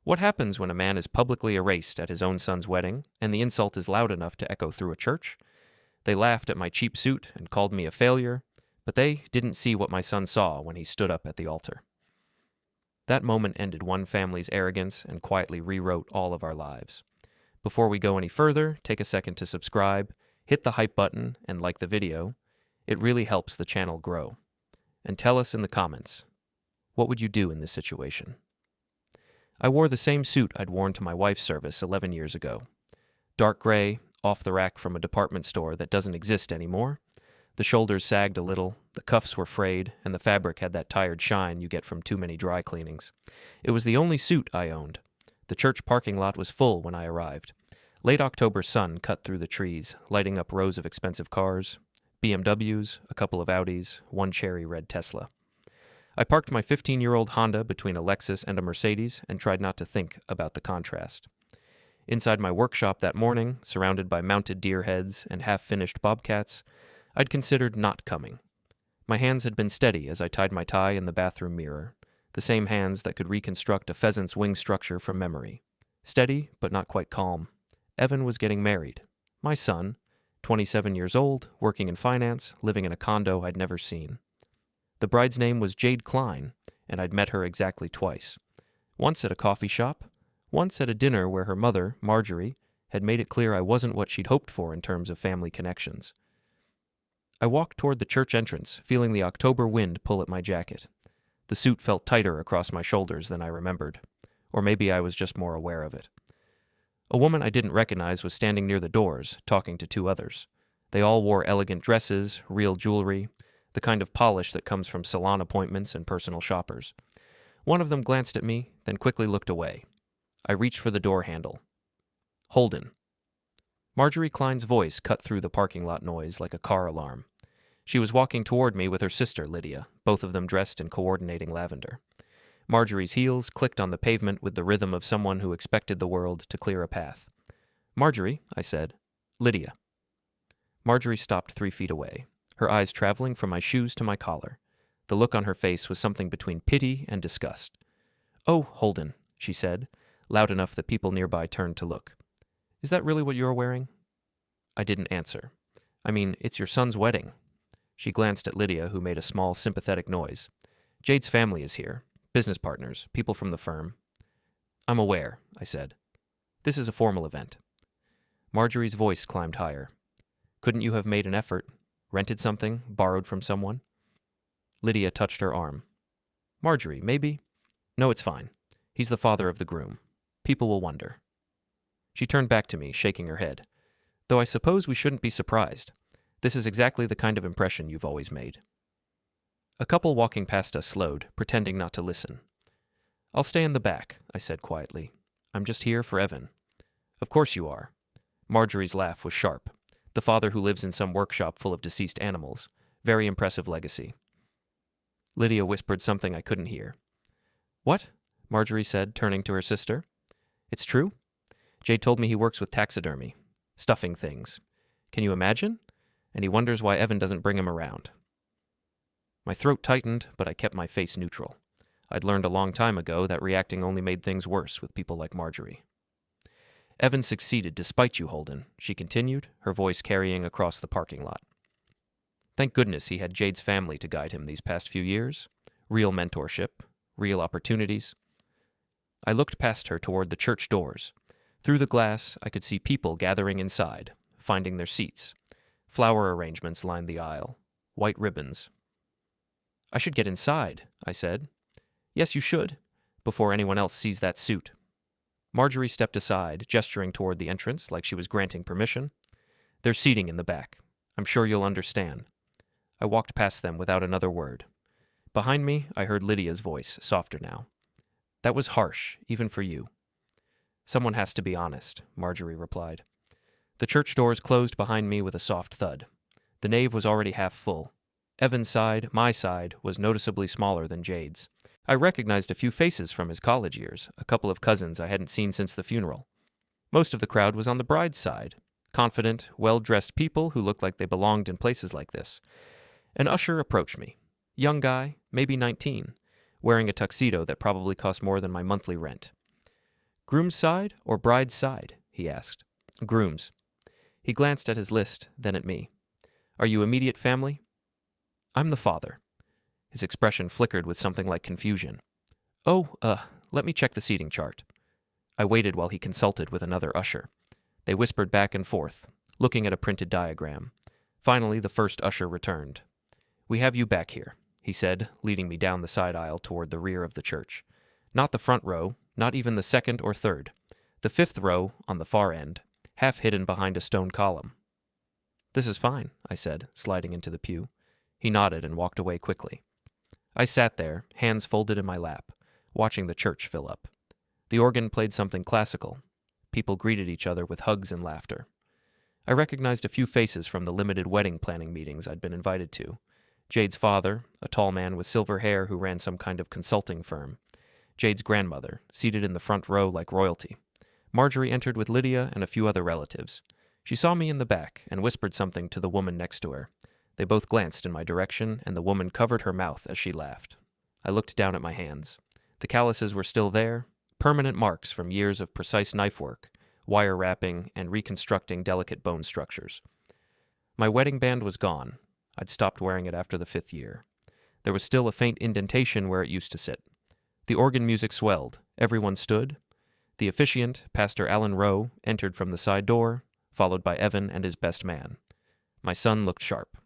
What happens when a man is publicly erased at his own son's wedding, and the insult is loud enough to echo through a church? They laughed at my cheap suit and called me a failure, but they didn't see what my son saw when he stood up at the altar. That moment ended one family's arrogance and quietly rewrote all of our lives. Before we go any further, take a second to subscribe, hit the hype button, and like the video. It really helps the channel grow. And tell us in the comments, what would you do in this situation? I wore the same suit I'd worn to my wife's service 11 years ago. Dark gray, off the rack from a department store that doesn't exist anymore. The shoulders sagged a little, the cuffs were frayed, and the fabric had that tired shine you get from too many dry cleanings. It was the only suit I owned. The church parking lot was full when I arrived. Late October sun cut through the trees, lighting up rows of expensive cars, BMWs, a couple of Audis, one cherry red Tesla. I parked my 15-year-old Honda between a Lexus and a Mercedes and tried not to think about the contrast. Inside my workshop that morning, surrounded by mounted deer heads and half-finished bobcats, I'd considered not coming. My hands had been steady as I tied my tie in the bathroom mirror, the same hands that could reconstruct a pheasant's wing structure from memory. Steady, but not quite calm. Evan was getting married. My son, 27 years old, working in finance, living in a condo I'd never seen. The bride's name was Jade Klein, and I'd met her exactly twice. Once at a coffee shop, once at a dinner where her mother, Marjorie, had made it clear I wasn't what she'd hoped for in terms of family connections. I walked toward the church entrance, feeling the October wind pull at my jacket. The suit felt tighter across my shoulders than I remembered, or maybe I was just more aware of it. A woman I didn't recognize was standing near the doors, talking to two others. They all wore elegant dresses, real jewelry, the kind of polish that comes from salon appointments and personal shoppers. One of them glanced at me, then quickly looked away. I reached for the door handle. Holden. Marjorie Klein's voice cut through the parking lot noise like a car alarm. She was walking toward me with her sister, Lydia, both of them dressed in coordinating lavender. Marjorie's heels clicked on the pavement with the rhythm of someone who expected the world to clear a path. "Marjorie," I said. "Lydia." Marjorie stopped 3 feet away, her eyes traveling from my shoes to my collar. The look on her face was something between pity and disgust. "Oh, Holden," she said, loud enough that people nearby turned to look. "Is that really what you're wearing?" I didn't answer. "I mean, it's your son's wedding." She glanced at Lydia, who made a small, sympathetic noise. "Jade's family is here. Business partners, people from the firm." "I'm aware," I said. "This is a formal event." Marjorie's voice climbed higher. "Couldn't you have made an effort? Rented something? Borrowed from someone?" Lydia touched her arm. "Marjorie, maybe?" "No, it's fine. He's the father of the groom. People will wonder." She turned back to me, shaking her head. "Though I suppose we shouldn't be surprised. This is exactly the kind of impression you've always made." A couple walking past us slowed, pretending not to listen. "I'll stay in the back," I said quietly. "I'm just here for Evan." "Of course you are." Marjorie's laugh was sharp. The father who lives in some workshop full of deceased animals. Very impressive legacy. Lydia whispered something I couldn't hear. "What?" Marjorie said, turning to her sister. "It's true? Jade told me he works with taxidermy. Stuffing things. Can you imagine? And he wonders why Evan doesn't bring him around." My throat tightened, but I kept my face neutral. I'd learned a long time ago that reacting only made things worse with people like Marjorie. "Evan succeeded despite you, Holden," she continued, her voice carrying across the parking lot. "Thank goodness he had Jade's family to guide him these past few years. Real mentorship, real opportunities." I looked past her toward the church doors. Through the glass, I could see people gathering inside, finding their seats. Flower arrangements lined the aisle. White ribbons. "I should get inside," I said. "Yes, you should, before anyone else sees that suit." Marjorie stepped aside, gesturing toward the entrance like she was granting permission. "There's seating in the back. I'm sure you'll understand." I walked past them without another word. Behind me, I heard Lydia's voice, softer now. "That was harsh, even for you." "Someone has to be honest," Marjorie replied. The church doors closed behind me with a soft thud. The nave was already half full. Evan's side, my side, was noticeably smaller than Jade's. I recognized a few faces from his college years, a couple of cousins I hadn't seen since the funeral. Most of the crowd was on the bride's side, confident, well-dressed people who looked like they belonged in places like this. An usher approached me. Young guy, maybe 19, wearing a tuxedo that probably cost more than my monthly rent. Groom's side or bride's side? He asked. Groom's. He glanced at his list, then at me. Are you immediate family? I'm the father. His expression flickered with something like confusion. Oh, let me check the seating chart. I waited while he consulted with another usher. They whispered back and forth, looking at a printed diagram. Finally, the first usher returned. We have you back here, he said, leading me down the side aisle toward the rear of the church. Not the front row, not even the second or third. The fifth row, on the far end, half hidden behind a stone column. This is fine, I said, sliding into the pew. He nodded and walked away quickly. I sat there, hands folded in my lap, watching the church fill up. The organ played something classical. People greeted each other with hugs and laughter. I recognized a few faces from the limited wedding planning meetings I'd been invited to. Jade's father, a tall man with silver hair who ran some kind of consulting firm. Jade's grandmother, seated in the front row like royalty. Marjorie entered with Lydia and a few other relatives. She saw me in the back and whispered something to the woman next to her. They both glanced in my direction, and the woman covered her mouth as she laughed. I looked down at my hands. The calluses were still there, permanent marks from years of precise knife work, wire wrapping, and reconstructing delicate bone structures. My wedding band was gone. I'd stopped wearing it after the 5th year. There was still a faint indentation where it used to sit. The organ music swelled. Everyone stood. The officiant, Pastor Alan Rowe, entered from the side door, followed by Evan and his best man. My son looked sharp.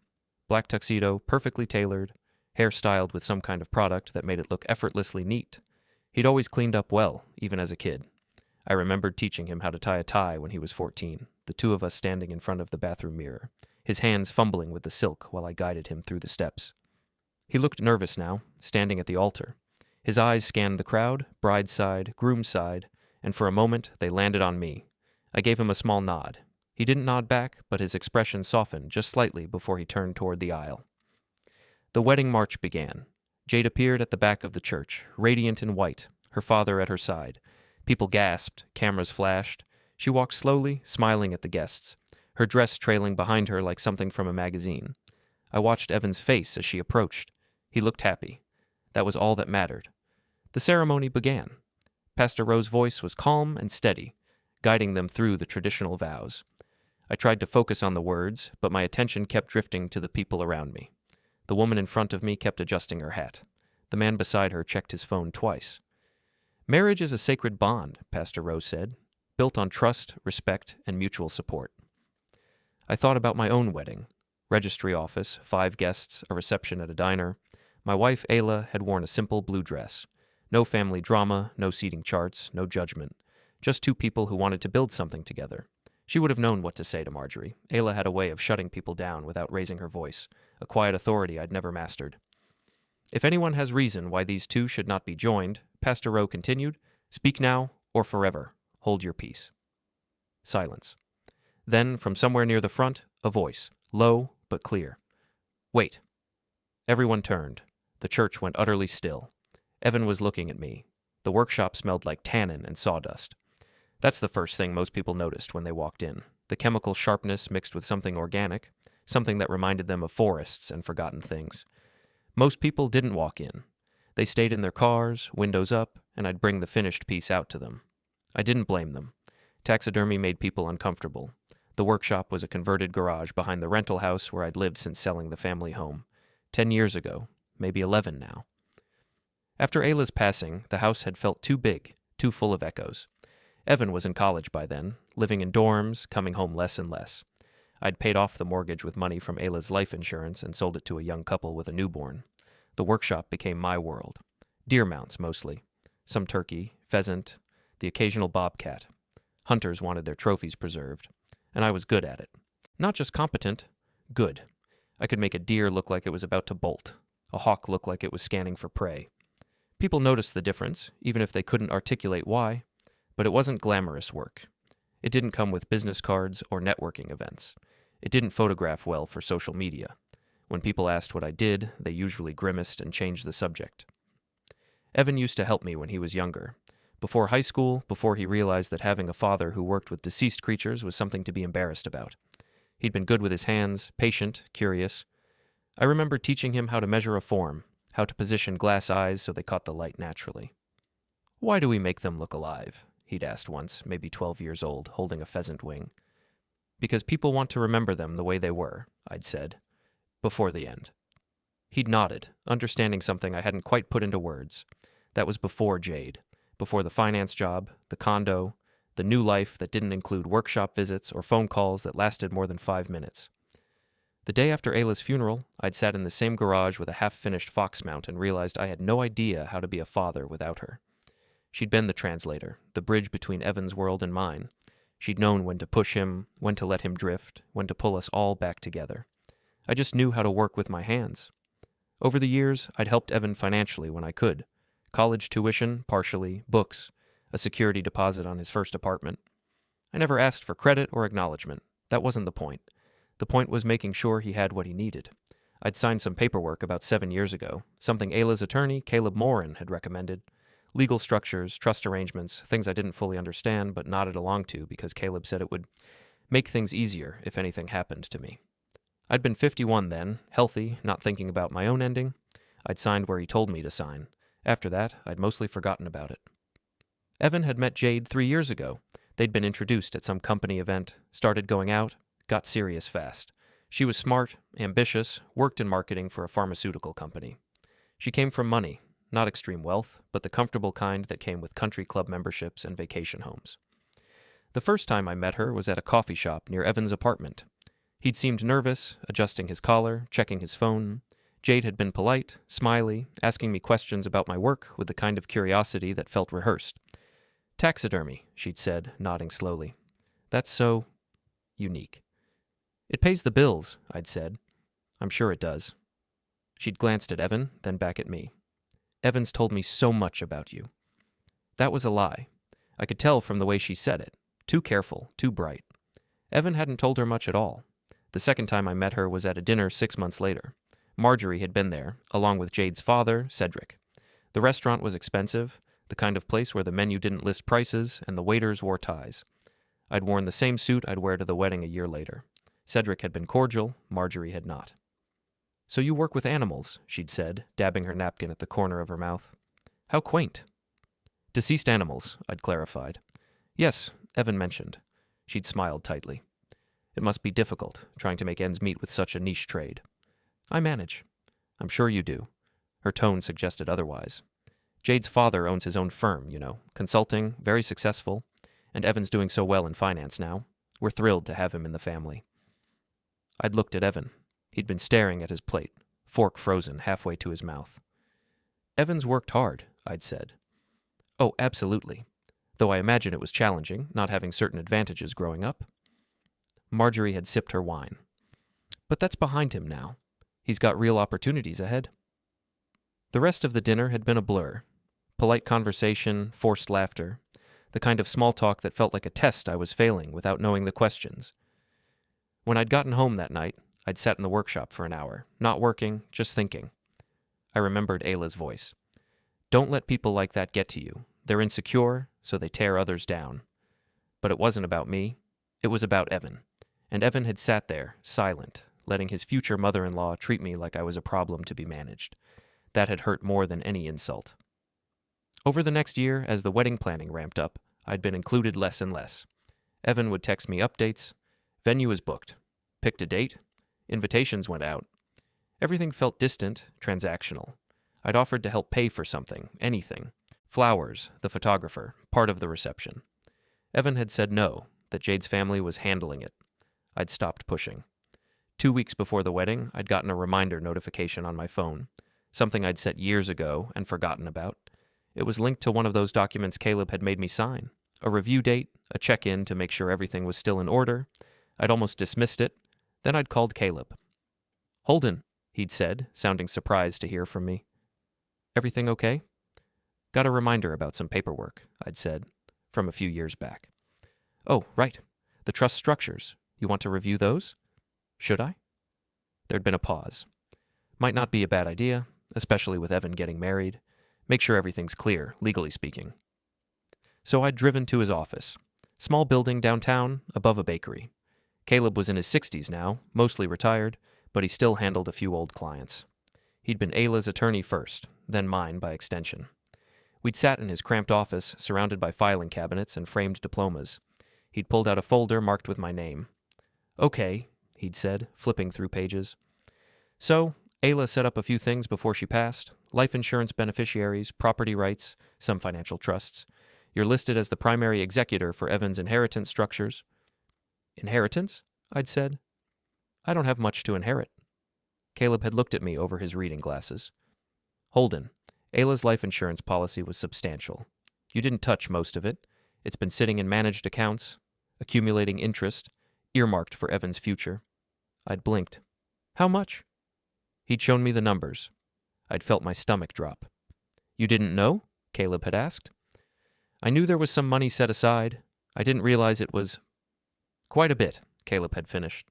Black tuxedo, perfectly tailored, hair styled with some kind of product that made it look effortlessly neat. He'd always cleaned up well, even as a kid. I remembered teaching him how to tie a tie when he was 14, the two of us standing in front of the bathroom mirror, his hands fumbling with the silk while I guided him through the steps. He looked nervous now, standing at the altar. His eyes scanned the crowd, bride's side, groom's side, and for a moment they landed on me. I gave him a small nod. He didn't nod back, but his expression softened just slightly before he turned toward the aisle. The wedding march began. Jade appeared at the back of the church, radiant in white, her father at her side. People gasped, cameras flashed. She walked slowly, smiling at the guests, her dress trailing behind her like something from a magazine. I watched Evan's face as she approached. He looked happy. That was all that mattered. The ceremony began. Pastor Rowe's voice was calm and steady, guiding them through the traditional vows. I tried to focus on the words, but my attention kept drifting to the people around me. The woman in front of me kept adjusting her hat. The man beside her checked his phone twice. Marriage is a sacred bond, Pastor Rowe said, built on trust, respect, and mutual support. I thought about my own wedding. Registry office, 5 guests, a reception at a diner. My wife, Ayla, had worn a simple blue dress. No family drama, no seating charts, no judgment. Just 2 people who wanted to build something together. She would have known what to say to Marjorie. Ayla had a way of shutting people down without raising her voice, a quiet authority I'd never mastered. If anyone has reason why these 2 should not be joined, Pastor Rowe continued, speak now or forever. Hold your peace. Silence. Then, from somewhere near the front, a voice, low but clear. Wait. Everyone turned. The church went utterly still. Evan was looking at me. The workshop smelled like tannin and sawdust. That's the first thing most people noticed when they walked in. The chemical sharpness mixed with something organic, something that reminded them of forests and forgotten things. Most people didn't walk in. They stayed in their cars, windows up, and I'd bring the finished piece out to them. I didn't blame them. Taxidermy made people uncomfortable. The workshop was a converted garage behind the rental house where I'd lived since selling the family home. 10 years ago, maybe 11 now. After Ayla's passing, the house had felt too big, too full of echoes. Evan was in college by then, living in dorms, coming home less and less. I'd paid off the mortgage with money from Ayla's life insurance and sold it to a young couple with a newborn. The workshop became my world. Deer mounts, mostly. Some turkey, pheasant, the occasional bobcat. Hunters wanted their trophies preserved, and I was good at it. Not just competent, good. I could make a deer look like it was about to bolt, a hawk look like it was scanning for prey. People noticed the difference, even if they couldn't articulate why, but it wasn't glamorous work. It didn't come with business cards or networking events. It didn't photograph well for social media. When people asked what I did, they usually grimaced and changed the subject. Evan used to help me when he was younger. Before high school, before he realized that having a father who worked with deceased creatures was something to be embarrassed about. He'd been good with his hands, patient, curious. I remember teaching him how to measure a form, how to position glass eyes so they caught the light naturally. Why do we make them look alive? he'd asked once, maybe 12 years old, holding a pheasant wing. Because people want to remember them the way they were, I'd said, before the end. He'd nodded, understanding something I hadn't quite put into words. That was before Jade, before the finance job, the condo, the new life that didn't include workshop visits or phone calls that lasted more than 5 minutes. The day after Ayla's funeral, I'd sat in the same garage with a half-finished fox mount and realized I had no idea how to be a father without her. She'd been the translator, the bridge between Evan's world and mine. She'd known when to push him, when to let him drift, when to pull us all back together. I just knew how to work with my hands. Over the years, I'd helped Evan financially when I could. College tuition, partially, books, a security deposit on his first apartment. I never asked for credit or acknowledgement. That wasn't the point. The point was making sure he had what he needed. I'd signed some paperwork about 7 years ago, something Ayla's attorney, Caleb Morin, had recommended. Legal structures, trust arrangements, things I didn't fully understand but nodded along to because Caleb said it would make things easier if anything happened to me. I'd been 51 then, healthy, not thinking about my own ending. I'd signed where he told me to sign. After that, I'd mostly forgotten about it. Evan had met Jade 3 years ago. They'd been introduced at some company event, started going out, got serious fast. She was smart, ambitious, worked in marketing for a pharmaceutical company. She came from money, not extreme wealth, but the comfortable kind that came with country club memberships and vacation homes. The first time I met her was at a coffee shop near Evan's apartment. He'd seemed nervous, adjusting his collar, checking his phone. Jade had been polite, smiley, asking me questions about my work with the kind of curiosity that felt rehearsed. "Taxidermy," she'd said, nodding slowly. "That's so unique." "It pays the bills," I'd said. "I'm sure it does." She'd glanced at Evan, then back at me. "Evan's told me so much about you." That was a lie. I could tell from the way she said it. Too careful, too bright. Evan hadn't told her much at all. The second time I met her was at a dinner 6 months later. Marjorie had been there, along with Jade's father, Cedric. The restaurant was expensive, the kind of place where the menu didn't list prices and the waiters wore ties. I'd worn the same suit I'd wear to the wedding a year later. Cedric had been cordial, Marjorie had not. "So you work with animals," she'd said, dabbing her napkin at the corner of her mouth. "How quaint." "Deceased animals," I'd clarified. "Yes," Evan mentioned. She'd smiled tightly. "It must be difficult, trying to make ends meet with such a niche trade." "I manage." "I'm sure you do." Her tone suggested otherwise. "Jade's father owns his own firm, consulting, very successful, and Evan's doing so well in finance now. We're thrilled to have him in the family." I'd looked at Evan. He'd been staring at his plate, fork frozen halfway to his mouth. "Evan's worked hard," I'd said. "Oh, absolutely. Though I imagine it was challenging, not having certain advantages growing up." Marjorie had sipped her wine. "But that's behind him now. He's got real opportunities ahead." The rest of the dinner had been a blur. Polite conversation, forced laughter, the kind of small talk that felt like a test I was failing without knowing the questions. When I'd gotten home that night, I'd sat in the workshop for an hour, not working, just thinking. I remembered Ayla's voice. "Don't let people like that get to you. They're insecure, so they tear others down." But it wasn't about me. It was about Evan. And Evan had sat there, silent, letting his future mother-in-law treat me like I was a problem to be managed. That had hurt more than any insult. Over the next year, as the wedding planning ramped up, I'd been included less and less. Evan would text me updates. Venue is booked. Picked a date. Invitations went out. Everything felt distant, transactional. I'd offered to help pay for something, anything. Flowers, the photographer, part of the reception. Evan had said no, that Jade's family was handling it. I'd stopped pushing. 2 weeks before the wedding, I'd gotten a reminder notification on my phone, something I'd set years ago and forgotten about. It was linked to one of those documents Caleb had made me sign, a review date, a check-in to make sure everything was still in order. I'd almost dismissed it. Then I'd called Caleb. "Holden," he'd said, sounding surprised to hear from me. "Everything okay?" "Got a reminder about some paperwork," I'd said, from a few years back. "Oh, right. The trust structures. You want to review those?" "Should I?" There'd been a pause. Might not be a bad idea, especially with Evan getting married. Make sure everything's clear, legally speaking. So I'd driven to his office. Small building downtown, above a bakery. Caleb was in his 60s now, mostly retired, but he still handled a few old clients. He'd been Ayla's attorney first, then mine by extension. We'd sat in his cramped office, surrounded by filing cabinets and framed diplomas. He'd pulled out a folder marked with my name. "Okay," he'd said, flipping through pages. "So, Ayla set up a few things before she passed. Life insurance beneficiaries, property rights, some financial trusts. You're listed as the primary executor for Evan's inheritance structures." "Inheritance?" I'd said. "I don't have much to inherit." Caleb had looked at me over his reading glasses. "Holden, Ayla's life insurance policy was substantial. You didn't touch most of it. It's been sitting in managed accounts, accumulating interest, earmarked for Evan's future." I'd blinked. "How much?" He'd shown me the numbers. I'd felt my stomach drop. "You didn't know?" Caleb had asked. "I knew there was some money set aside. I didn't realize it was—" "Quite a bit," Caleb had finished.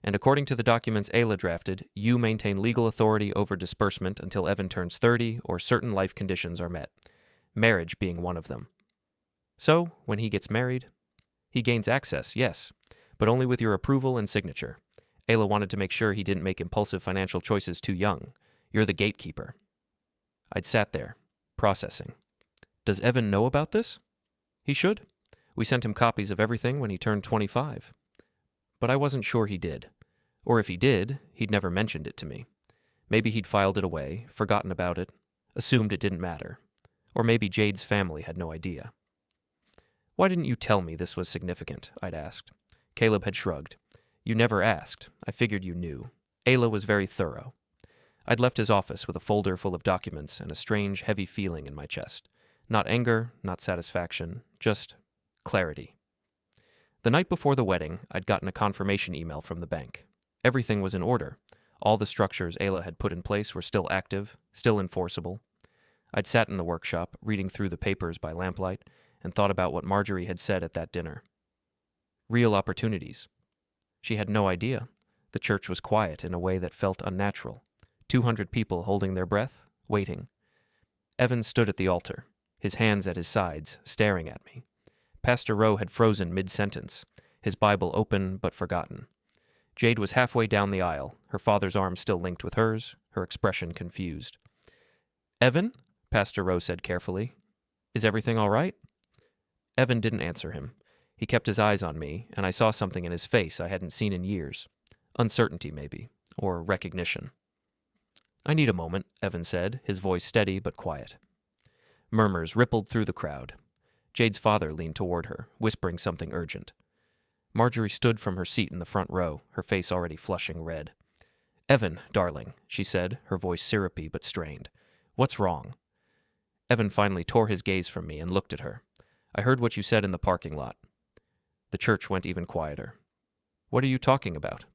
"And according to the documents Ayla drafted, you maintain legal authority over disbursement until Evan turns 30 or certain life conditions are met, marriage being one of them. So, when he gets married, he gains access, yes, but only with your approval and signature. Ayla wanted to make sure he didn't make impulsive financial choices too young. You're the gatekeeper." I'd sat there, processing. Does Evan know about this? He should. We sent him copies of everything when he turned 25. But I wasn't sure he did. Or if he did, he'd never mentioned it to me. Maybe he'd filed it away, forgotten about it, assumed it didn't matter. Or maybe Jade's family had no idea. "Why didn't you tell me this was significant?" I'd asked. Caleb had shrugged. "You never asked. I figured you knew. Ayla was very thorough." I'd left his office with a folder full of documents and a strange, heavy feeling in my chest. Not anger, not satisfaction, just clarity. The night before the wedding, I'd gotten a confirmation email from the bank. Everything was in order. All the structures Ayla had put in place were still active, still enforceable. I'd sat in the workshop, reading through the papers by lamplight, and thought about what Marjorie had said at that dinner. Real opportunities. She had no idea. The church was quiet in a way that felt unnatural. 200 people holding their breath, waiting. Evan stood at the altar, his hands at his sides, staring at me. Pastor Rowe had frozen mid-sentence, his Bible open but forgotten. Jade was halfway down the aisle, her father's arm still linked with hers, her expression confused. "Evan?" Pastor Rowe said carefully. "Is everything all right?" Evan didn't answer him. He kept his eyes on me, and I saw something in his face I hadn't seen in years. Uncertainty, maybe, or recognition. "I need a moment," Evan said, his voice steady but quiet. Murmurs rippled through the crowd. Jade's father leaned toward her, whispering something urgent. Marjorie stood from her seat in the front row, her face already flushing red. "Evan, darling," she said, her voice syrupy but strained. "What's wrong?" Evan finally tore his gaze from me and looked at her. "I heard what you said in the parking lot." The church went even quieter. "What are you talking about?"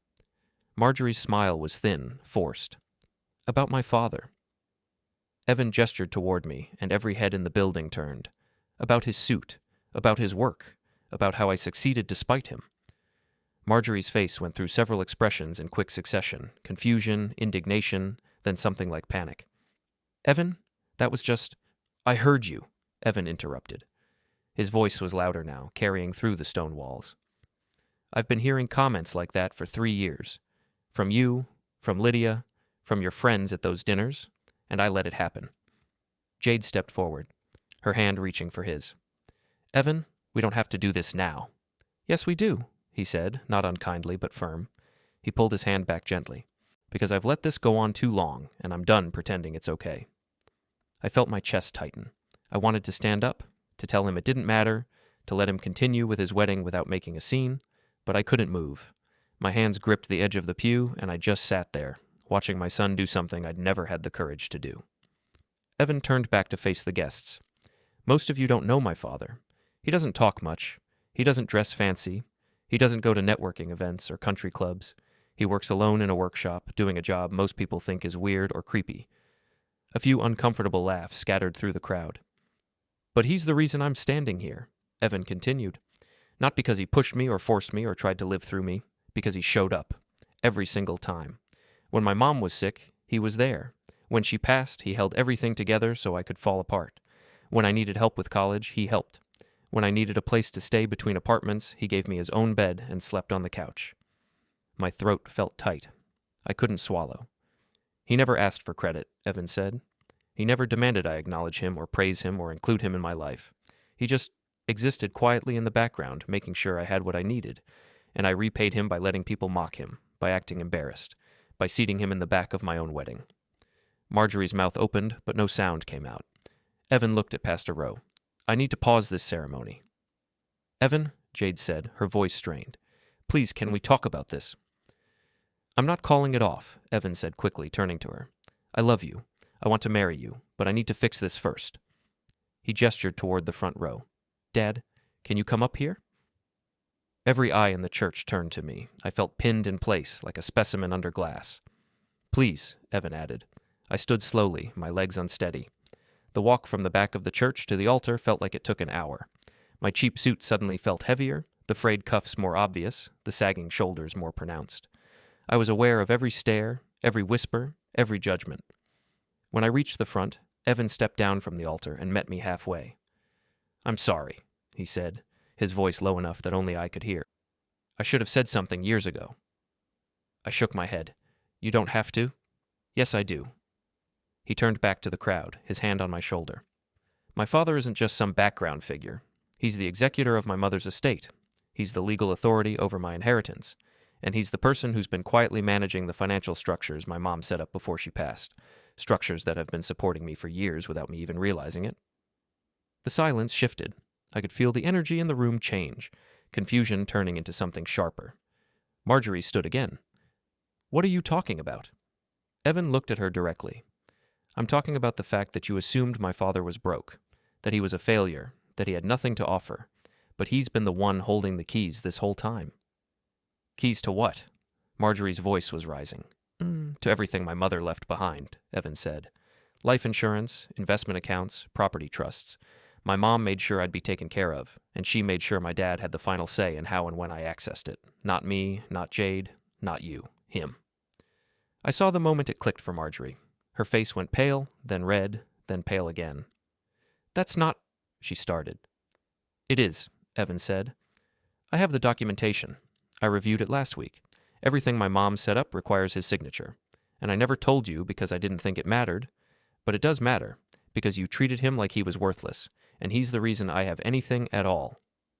Marjorie's smile was thin, forced. "About my father." Evan gestured toward me, and every head in the building turned. About his suit, about his work, about how I succeeded despite him. Marjorie's face went through several expressions in quick succession, confusion, indignation, then something like panic. "Evan, that was just—" "I heard you," Evan interrupted. His voice was louder now, carrying through the stone walls. "I've been hearing comments like that for 3 years. From you, from Lydia, from your friends at those dinners, and I let it happen." Jade stepped forward, her hand reaching for his. "Evan, we don't have to do this now." "Yes, we do," he said, not unkindly but firm. He pulled his hand back gently. "Because I've let this go on too long, and I'm done pretending it's okay." I felt my chest tighten. I wanted to stand up, to tell him it didn't matter, to let him continue with his wedding without making a scene, but I couldn't move. My hands gripped the edge of the pew, and I just sat there, watching my son do something I'd never had the courage to do. Evan turned back to face the guests. "Most of you don't know my father. He doesn't talk much. He doesn't dress fancy. He doesn't go to networking events or country clubs. He works alone in a workshop, doing a job most people think is weird or creepy." A few uncomfortable laughs scattered through the crowd. "But he's the reason I'm standing here," Evan continued. "Not because he pushed me or forced me or tried to live through me, because he showed up. Every single time. When my mom was sick, he was there. When she passed, he held everything together so I could fall apart. When I needed help with college, he helped. When I needed a place to stay between apartments, he gave me his own bed and slept on the couch." My throat felt tight. I couldn't swallow. "He never asked for credit," Evan said. He never demanded I acknowledge him or praise him or include him in my life. He just existed quietly in the background, making sure I had what I needed, and I repaid him by letting people mock him, by acting embarrassed, by seating him in the back of my own wedding. Marjorie's mouth opened, but no sound came out. Evan looked at Pastor Rowe. I need to pause this ceremony. Evan, Jade said, her voice strained. Please, can we talk about this? I'm not calling it off, Evan said quickly, turning to her. I love you. I want to marry you, but I need to fix this first. He gestured toward the front row. Dad, can you come up here? Every eye in the church turned to me. I felt pinned in place, like a specimen under glass. Please, Evan added. I stood slowly, my legs unsteady. The walk from the back of the church to the altar felt like it took an hour. My cheap suit suddenly felt heavier, the frayed cuffs more obvious, the sagging shoulders more pronounced. I was aware of every stare, every whisper, every judgment. When I reached the front, Evan stepped down from the altar and met me halfway. I'm sorry, he said, his voice low enough that only I could hear. I should have said something years ago. I shook my head. You don't have to? Yes, I do. He turned back to the crowd, his hand on my shoulder. My father isn't just some background figure. He's the executor of my mother's estate. He's the legal authority over my inheritance. And he's the person who's been quietly managing the financial structures my mom set up before she passed. Structures that have been supporting me for years without me even realizing it. The silence shifted. I could feel the energy in the room change, confusion turning into something sharper. Marjorie stood again. What are you talking about? Evan looked at her directly. I'm talking about the fact that you assumed my father was broke, that he was a failure, that he had nothing to offer, but he's been the one holding the keys this whole time. Keys to what? Marjorie's voice was rising. To everything my mother left behind, Evan said. Life insurance, investment accounts, property trusts. My mom made sure I'd be taken care of, and she made sure my dad had the final say in how and when I accessed it. Not me, not Jade, not you, him. I saw the moment it clicked for Marjorie. Her face went pale, then red, then pale again. That's not, she started. It is, Evan said. I have the documentation. I reviewed it last week. Everything my mom set up requires his signature. And I never told you because I didn't think it mattered. But it does matter, because you treated him like he was worthless, and he's the reason I have anything at all.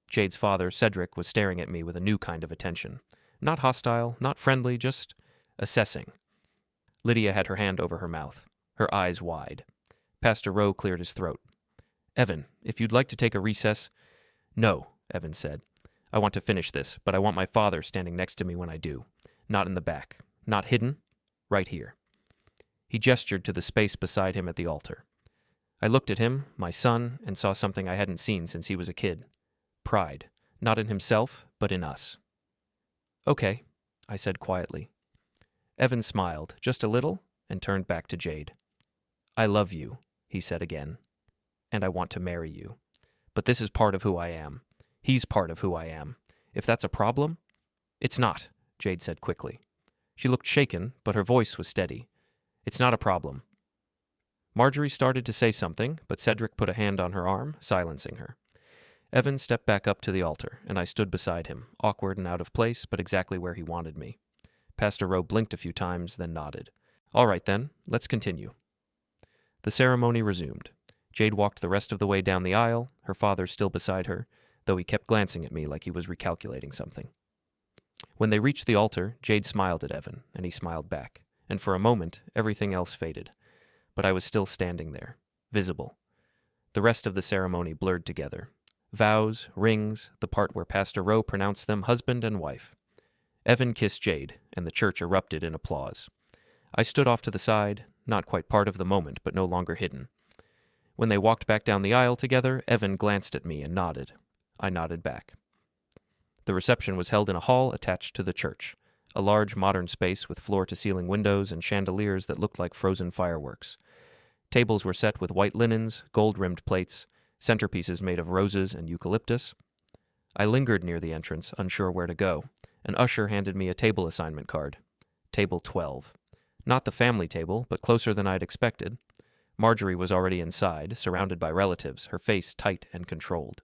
Jade's father, Cedric, was staring at me with a new kind of attention. Not hostile, not friendly, just assessing. Lydia had her hand over her mouth, her eyes wide. Pastor Rowe cleared his throat. Evan, if you'd like to take a recess... No, Evan said. I want to finish this, but I want my father standing next to me when I do. Not in the back. Not hidden. Right here. He gestured to the space beside him at the altar. I looked at him, my son, and saw something I hadn't seen since he was a kid. Pride. Not in himself, but in us. Okay, I said quietly. Evan smiled, just a little, and turned back to Jade. I love you, he said again. And I want to marry you. But this is part of who I am. He's part of who I am. If that's a problem... It's not, Jade said quickly. She looked shaken, but her voice was steady. It's not a problem. Marjorie started to say something, but Cedric put a hand on her arm, silencing her. Evan stepped back up to the altar, and I stood beside him, awkward and out of place, but exactly where he wanted me. Pastor Rowe blinked a few times, then nodded. All right then, let's continue. The ceremony resumed. Jade walked the rest of the way down the aisle, her father still beside her, though he kept glancing at me like he was recalculating something. When they reached the altar, Jade smiled at Evan, and he smiled back, and for a moment, everything else faded. But I was still standing there, visible. The rest of the ceremony blurred together. Vows, rings, the part where Pastor Rowe pronounced them husband and wife. Evan kissed Jade, and the church erupted in applause. I stood off to the side, not quite part of the moment, but no longer hidden. When they walked back down the aisle together, Evan glanced at me and nodded. I nodded back. The reception was held in a hall attached to the church, a large modern space with floor-to-ceiling windows and chandeliers that looked like frozen fireworks. Tables were set with white linens, gold-rimmed plates, centerpieces made of roses and eucalyptus. I lingered near the entrance, unsure where to go. An usher handed me a table assignment card. Table 12. Not the family table, but closer than I'd expected. Marjorie was already inside, surrounded by relatives, her face tight and controlled.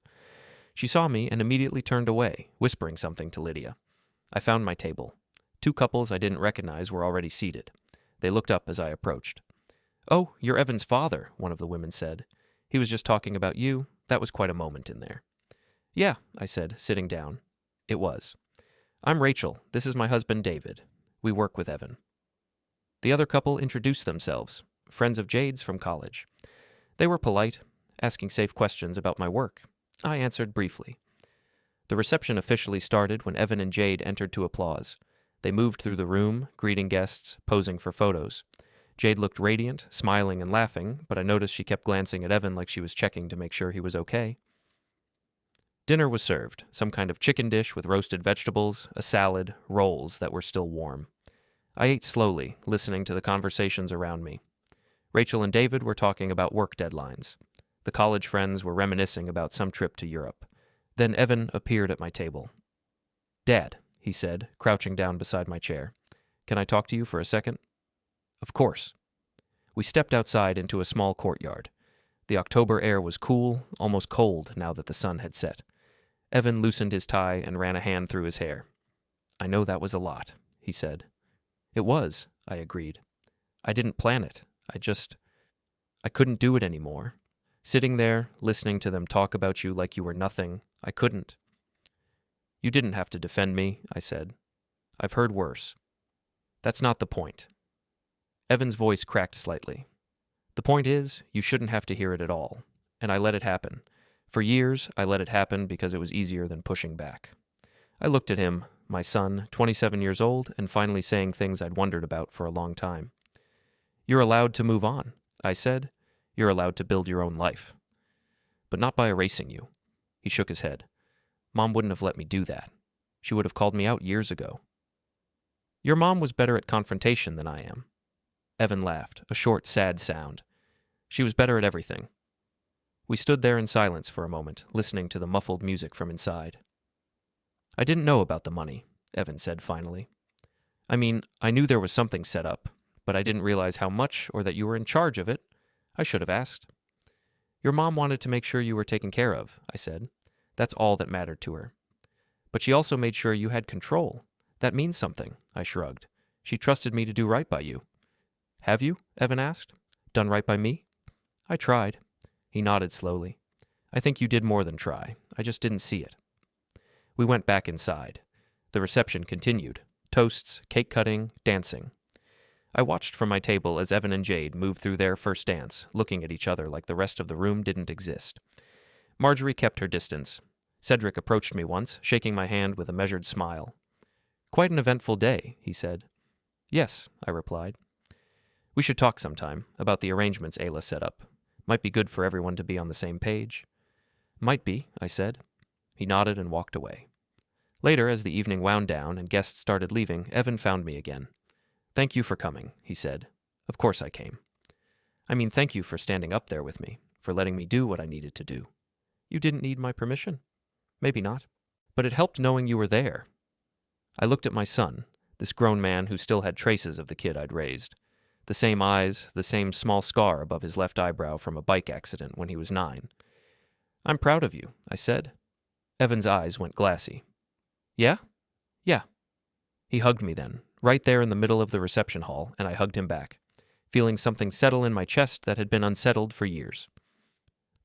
She saw me and immediately turned away, whispering something to Lydia. I found my table. Two couples I didn't recognize were already seated. They looked up as I approached. "Oh, you're Evan's father," one of the women said. "He was just talking about you. That was quite a moment in there." "Yeah," I said, sitting down. It was. "I'm Rachel. This is my husband, David. We work with Evan." The other couple introduced themselves, friends of Jade's from college. They were polite, asking safe questions about my work. I answered briefly. The reception officially started when Evan and Jade entered to applause. They moved through the room, greeting guests, posing for photos. Jade looked radiant, smiling and laughing, but I noticed she kept glancing at Evan like she was checking to make sure he was okay. Dinner was served, some kind of chicken dish with roasted vegetables, a salad, rolls that were still warm. I ate slowly, listening to the conversations around me. Rachel and David were talking about work deadlines. The college friends were reminiscing about some trip to Europe. Then Evan appeared at my table. "Dad," he said, crouching down beside my chair. "Can I talk to you for a second?" "Of course." We stepped outside into a small courtyard. The October air was cool, almost cold now that the sun had set. Evan loosened his tie and ran a hand through his hair. "I know that was a lot," he said. "It was," I agreed. "I didn't plan it. I couldn't do it anymore. Sitting there, listening to them talk about you like you were nothing, I couldn't." "You didn't have to defend me," I said. "I've heard worse." "That's not the point." Evan's voice cracked slightly. "The point is, you shouldn't have to hear it at all. And I let it happen. For years, I let it happen because it was easier than pushing back." I looked at him, my son, 27 years old, and finally saying things I'd wondered about for a long time. "You're allowed to move on," I said. "You're allowed to build your own life. But not by erasing you." He shook his head. "Mom wouldn't have let me do that. She would have called me out years ago." "Your mom was better at confrontation than I am." Evan laughed, a short, sad sound. "She was better at everything." We stood there in silence for a moment, listening to the muffled music from inside. "I didn't know about the money," Evan said finally. "I mean, I knew there was something set up, but I didn't realize how much or that you were in charge of it. I should have asked." "Your mom wanted to make sure you were taken care of," I said. "That's all that mattered to her. But she also made sure you had control. That means something," I shrugged. "She trusted me to do right by you." "Have you?" Evan asked. "Done right by me?" "I tried." He nodded slowly. "I think you did more than try. I just didn't see it." We went back inside. The reception continued. Toasts, cake cutting, dancing. I watched from my table as Evan and Jade moved through their first dance, looking at each other like the rest of the room didn't exist. Marjorie kept her distance. Cedric approached me once, shaking my hand with a measured smile. "Quite an eventful day," he said. "Yes," I replied. "We should talk sometime about the arrangements Ayla set up. Might be good for everyone to be on the same page." "Might be," I said. He nodded and walked away. Later, as the evening wound down and guests started leaving, Evan found me again. "Thank you for coming," he said. "Of course I came." "I mean, thank you for standing up there with me, for letting me do what I needed to do." "You didn't need my permission?" "Maybe not. But it helped knowing you were there." I looked at my son, this grown man who still had traces of the kid I'd raised. The same eyes, the same small scar above his left eyebrow from a bike accident when he was 9. "I'm proud of you," I said. Evan's eyes went glassy. "Yeah?" "Yeah." He hugged me then, right there in the middle of the reception hall, and I hugged him back, feeling something settle in my chest that had been unsettled for years.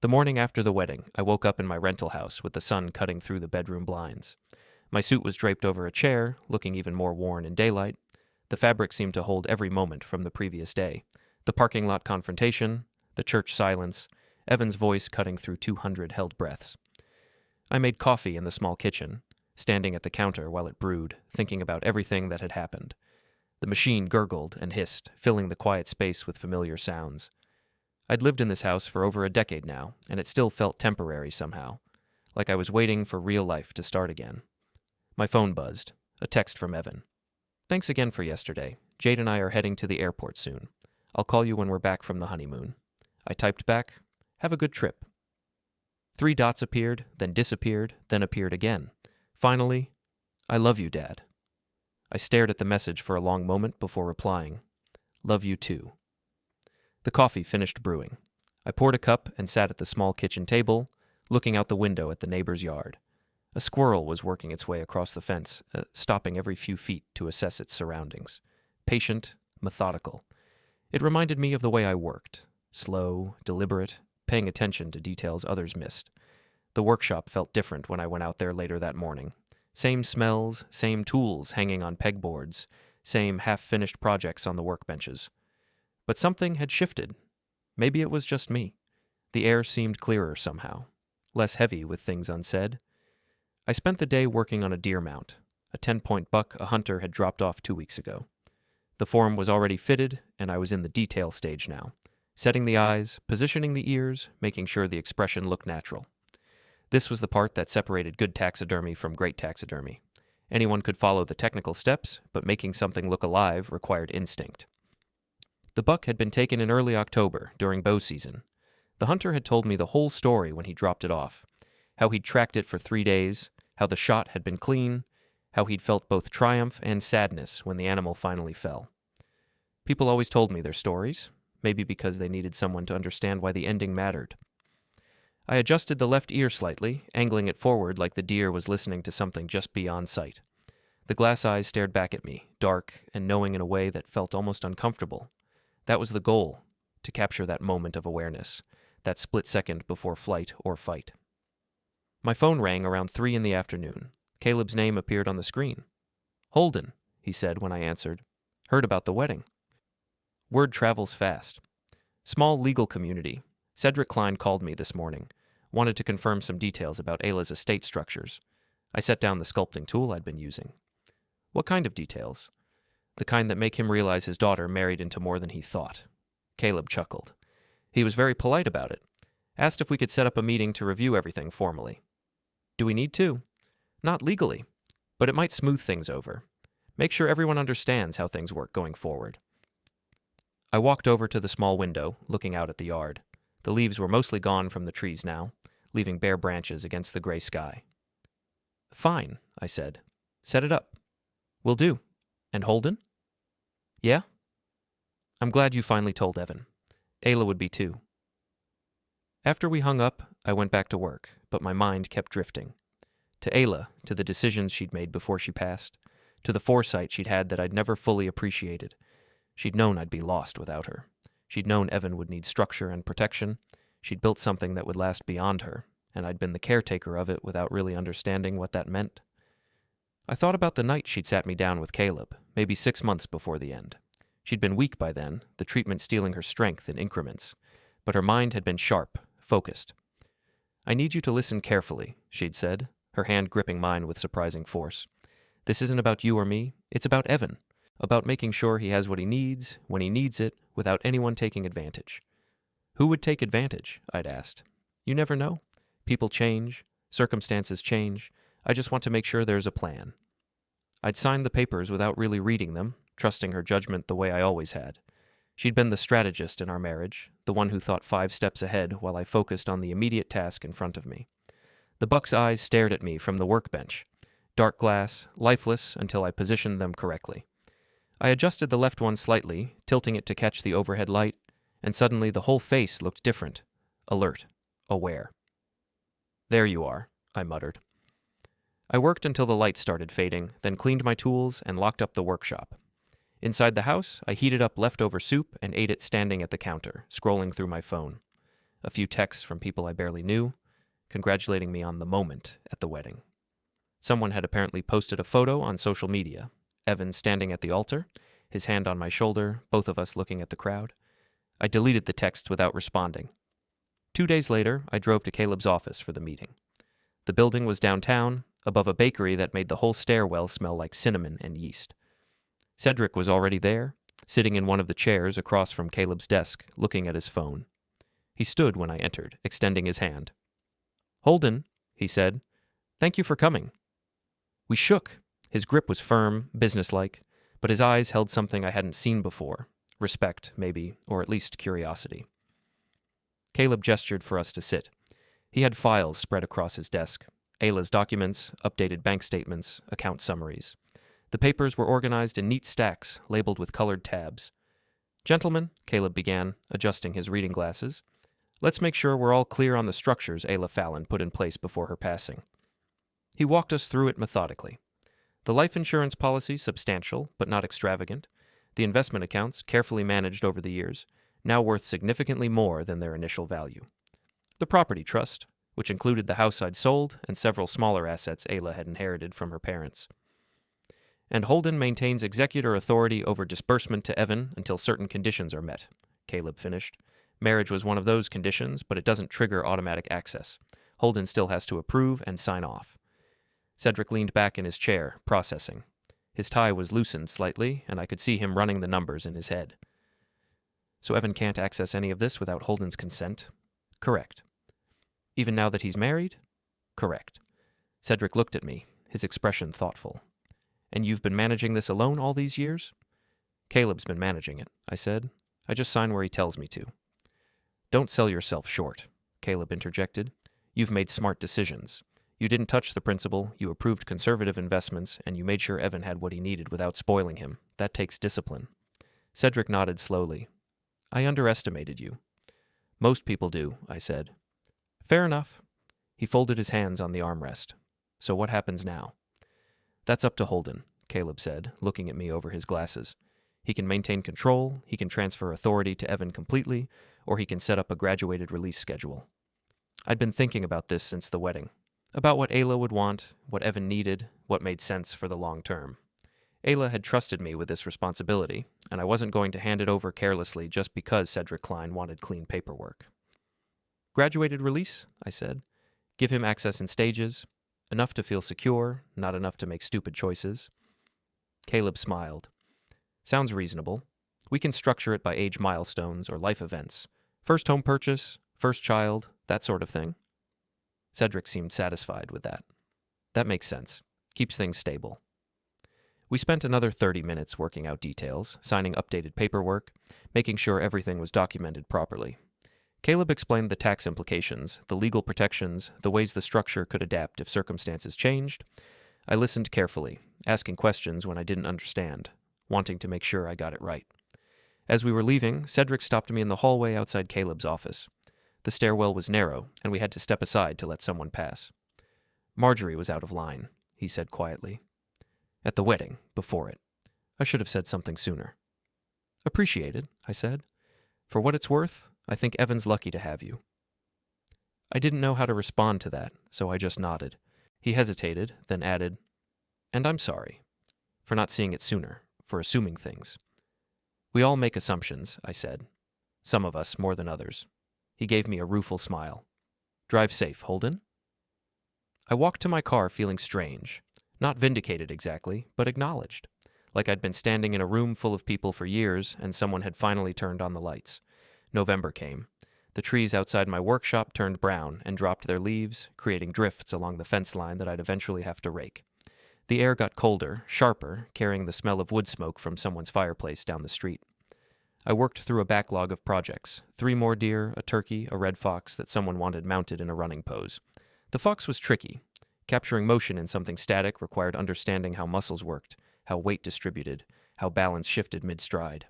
The morning after the wedding, I woke up in my rental house with the sun cutting through the bedroom blinds. My suit was draped over a chair, looking even more worn in daylight. The fabric seemed to hold every moment from the previous day. The parking lot confrontation, the church silence, Evan's voice cutting through 200 held breaths. I made coffee in the small kitchen, standing at the counter while it brewed, thinking about everything that had happened. The machine gurgled and hissed, filling the quiet space with familiar sounds. I'd lived in this house for over a decade now, and it still felt temporary somehow, like I was waiting for real life to start again. My phone buzzed, a text from Evan. "Thanks again for yesterday. Jade and I are heading to the airport soon. I'll call you when we're back from the honeymoon." I typed back, "Have a good trip." 3 dots appeared, then disappeared, then appeared again. Finally, "I love you, Dad." I stared at the message for a long moment before replying, "Love you too." The coffee finished brewing. I poured a cup and sat at the small kitchen table, looking out the window at the neighbor's yard. A squirrel was working its way across the fence, stopping every few feet to assess its surroundings. Patient, methodical. It reminded me of the way I worked, slow, deliberate, paying attention to details others missed. The workshop felt different when I went out there later that morning. Same smells, same tools hanging on pegboards, same half-finished projects on the workbenches. But something had shifted. Maybe it was just me. The air seemed clearer somehow, less heavy with things unsaid. I spent the day working on a deer mount, a 10-point buck a hunter had dropped off 2 weeks ago. The form was already fitted, and I was in the detail stage now, setting the eyes, positioning the ears, making sure the expression looked natural. This was the part that separated good taxidermy from great taxidermy. Anyone could follow the technical steps, but making something look alive required instinct. The buck had been taken in early October, during bow season. The hunter had told me the whole story when he dropped it off, how he'd tracked it for 3 days, how the shot had been clean, how he'd felt both triumph and sadness when the animal finally fell. People always told me their stories, maybe because they needed someone to understand why the ending mattered. I adjusted the left ear slightly, angling it forward like the deer was listening to something just beyond sight. The glass eyes stared back at me, dark and knowing in a way that felt almost uncomfortable. That was the goal, to capture that moment of awareness, that split second before flight or fight. My phone rang around 3 in the afternoon. Caleb's name appeared on the screen. "Holden," he said when I answered. "Heard about the wedding." Word travels fast. Small legal community. Cedric Klein called me this morning. Wanted to confirm some details about Ayla's estate structures. I set down the sculpting tool I'd been using. "What kind of details?" "The kind that make him realize his daughter married into more than he thought." Caleb chuckled. He was very polite about it. Asked if we could set up a meeting to review everything formally. "Do we need to?" "Not legally, but it might smooth things over. Make sure everyone understands how things work going forward." I walked over to the small window, looking out at the yard. The leaves were mostly gone from the trees now, leaving bare branches against the gray sky. "Fine," I said. "Set it up." "Will do. And Holden?" "Yeah?" "I'm glad you finally told Evan. Ayla would be too." After we hung up, I went back to work, but my mind kept drifting. To Ayla, to the decisions she'd made before she passed, to the foresight she'd had that I'd never fully appreciated. She'd known I'd be lost without her. She'd known Evan would need structure and protection. She'd built something that would last beyond her, and I'd been the caretaker of it without really understanding what that meant. I thought about the night she'd sat me down with Caleb, maybe 6 months before the end. She'd been weak by then, the treatment stealing her strength in increments, but her mind had been sharp, focused. "I need you to listen carefully," she'd said, her hand gripping mine with surprising force. "This isn't about you or me, it's about Evan, about making sure he has what he needs, when he needs it, without anyone taking advantage." "Who would take advantage?" I'd asked. "You never know. People change, circumstances change. I just want to make sure there's a plan." I'd signed the papers without really reading them, trusting her judgment the way I always had. She'd been the strategist in our marriage, the one who thought 5 steps ahead while I focused on the immediate task in front of me. The buck's eyes stared at me from the workbench, dark glass, lifeless until I positioned them correctly. I adjusted the left one slightly, tilting it to catch the overhead light, and suddenly the whole face looked different, alert, aware. "There you are," I muttered. I worked until the light started fading, then cleaned my tools and locked up the workshop. Inside the house, I heated up leftover soup and ate it standing at the counter, scrolling through my phone. A few texts from people I barely knew, congratulating me on the moment at the wedding. Someone had apparently posted a photo on social media. Evan standing at the altar, his hand on my shoulder, both of us looking at the crowd. I deleted the texts without responding. 2 days later, I drove to Caleb's office for the meeting. The building was downtown, above a bakery that made the whole stairwell smell like cinnamon and yeast. Cedric was already there, sitting in one of the chairs across from Caleb's desk, looking at his phone. He stood when I entered, extending his hand. "Holden," he said, "thank you for coming." We shook. His grip was firm, businesslike, but his eyes held something I hadn't seen before. Respect, maybe, or at least curiosity. Caleb gestured for us to sit. He had files spread across his desk. Ayla's documents, updated bank statements, account summaries. The papers were organized in neat stacks, labeled with colored tabs. "Gentlemen," Caleb began, adjusting his reading glasses, "let's make sure we're all clear on the structures Ayla Fallon put in place before her passing." He walked us through it methodically. The life insurance policy substantial, but not extravagant. The investment accounts, carefully managed over the years, now worth significantly more than their initial value. The property trust, which included the house I'd sold and several smaller assets Ayla had inherited from her parents. And Holden maintains executor authority over disbursement to Evan until certain conditions are met, Caleb finished. Marriage was one of those conditions, but it doesn't trigger automatic access. Holden still has to approve and sign off. Cedric leaned back in his chair, processing. His tie was loosened slightly, and I could see him running the numbers in his head. So Evan can't access any of this without Holden's consent? Correct. Even now that he's married? Correct. Cedric looked at me, his expression thoughtful. And you've been managing this alone all these years? Caleb's been managing it, I said. I just sign where he tells me to. Don't sell yourself short, Caleb interjected. You've made smart decisions. You didn't touch the principal, you approved conservative investments, and you made sure Evan had what he needed without spoiling him. That takes discipline. Cedric nodded slowly. I underestimated you. Most people do, I said. Fair enough. He folded his hands on the armrest. So what happens now? That's up to Holden, Caleb said, looking at me over his glasses. He can maintain control, he can transfer authority to Evan completely, or he can set up a graduated release schedule. I'd been thinking about this since the wedding. About what Ayla would want, what Evan needed, what made sense for the long term. Ayla had trusted me with this responsibility, and I wasn't going to hand it over carelessly just because Cedric Klein wanted clean paperwork. Graduated release, I said. Give him access in stages, enough to feel secure, not enough to make stupid choices. Caleb smiled. Sounds reasonable. We can structure it by age milestones or life events. First home purchase, first child, that sort of thing. Cedric seemed satisfied with that. That makes sense. Keeps things stable. We spent another 30 minutes working out details, signing updated paperwork, making sure everything was documented properly. Caleb explained the tax implications, the legal protections, the ways the structure could adapt if circumstances changed. I listened carefully, asking questions when I didn't understand, wanting to make sure I got it right. As we were leaving, Cedric stopped me in the hallway outside Caleb's office. The stairwell was narrow, and we had to step aside to let someone pass. Marjorie was out of line, he said quietly. At the wedding, before it. I should have said something sooner. Appreciated, I said. For what it's worth, I think Evan's lucky to have you. I didn't know how to respond to that, so I just nodded. He hesitated, then added, And I'm sorry. For not seeing it sooner, for assuming things. We all make assumptions, I said. Some of us more than others. He gave me a rueful smile. Drive safe, Holden. I walked to my car feeling strange. Not vindicated exactly, but acknowledged. Like I'd been standing in a room full of people for years, and someone had finally turned on the lights. November came. The trees outside my workshop turned brown and dropped their leaves, creating drifts along the fence line that I'd eventually have to rake. The air got colder, sharper, carrying the smell of wood smoke from someone's fireplace down the street. I worked through a backlog of projects, 3 more deer, a turkey, a red fox that someone wanted mounted in a running pose. The fox was tricky. Capturing motion in something static required understanding how muscles worked, how weight distributed, how balance shifted mid-stride.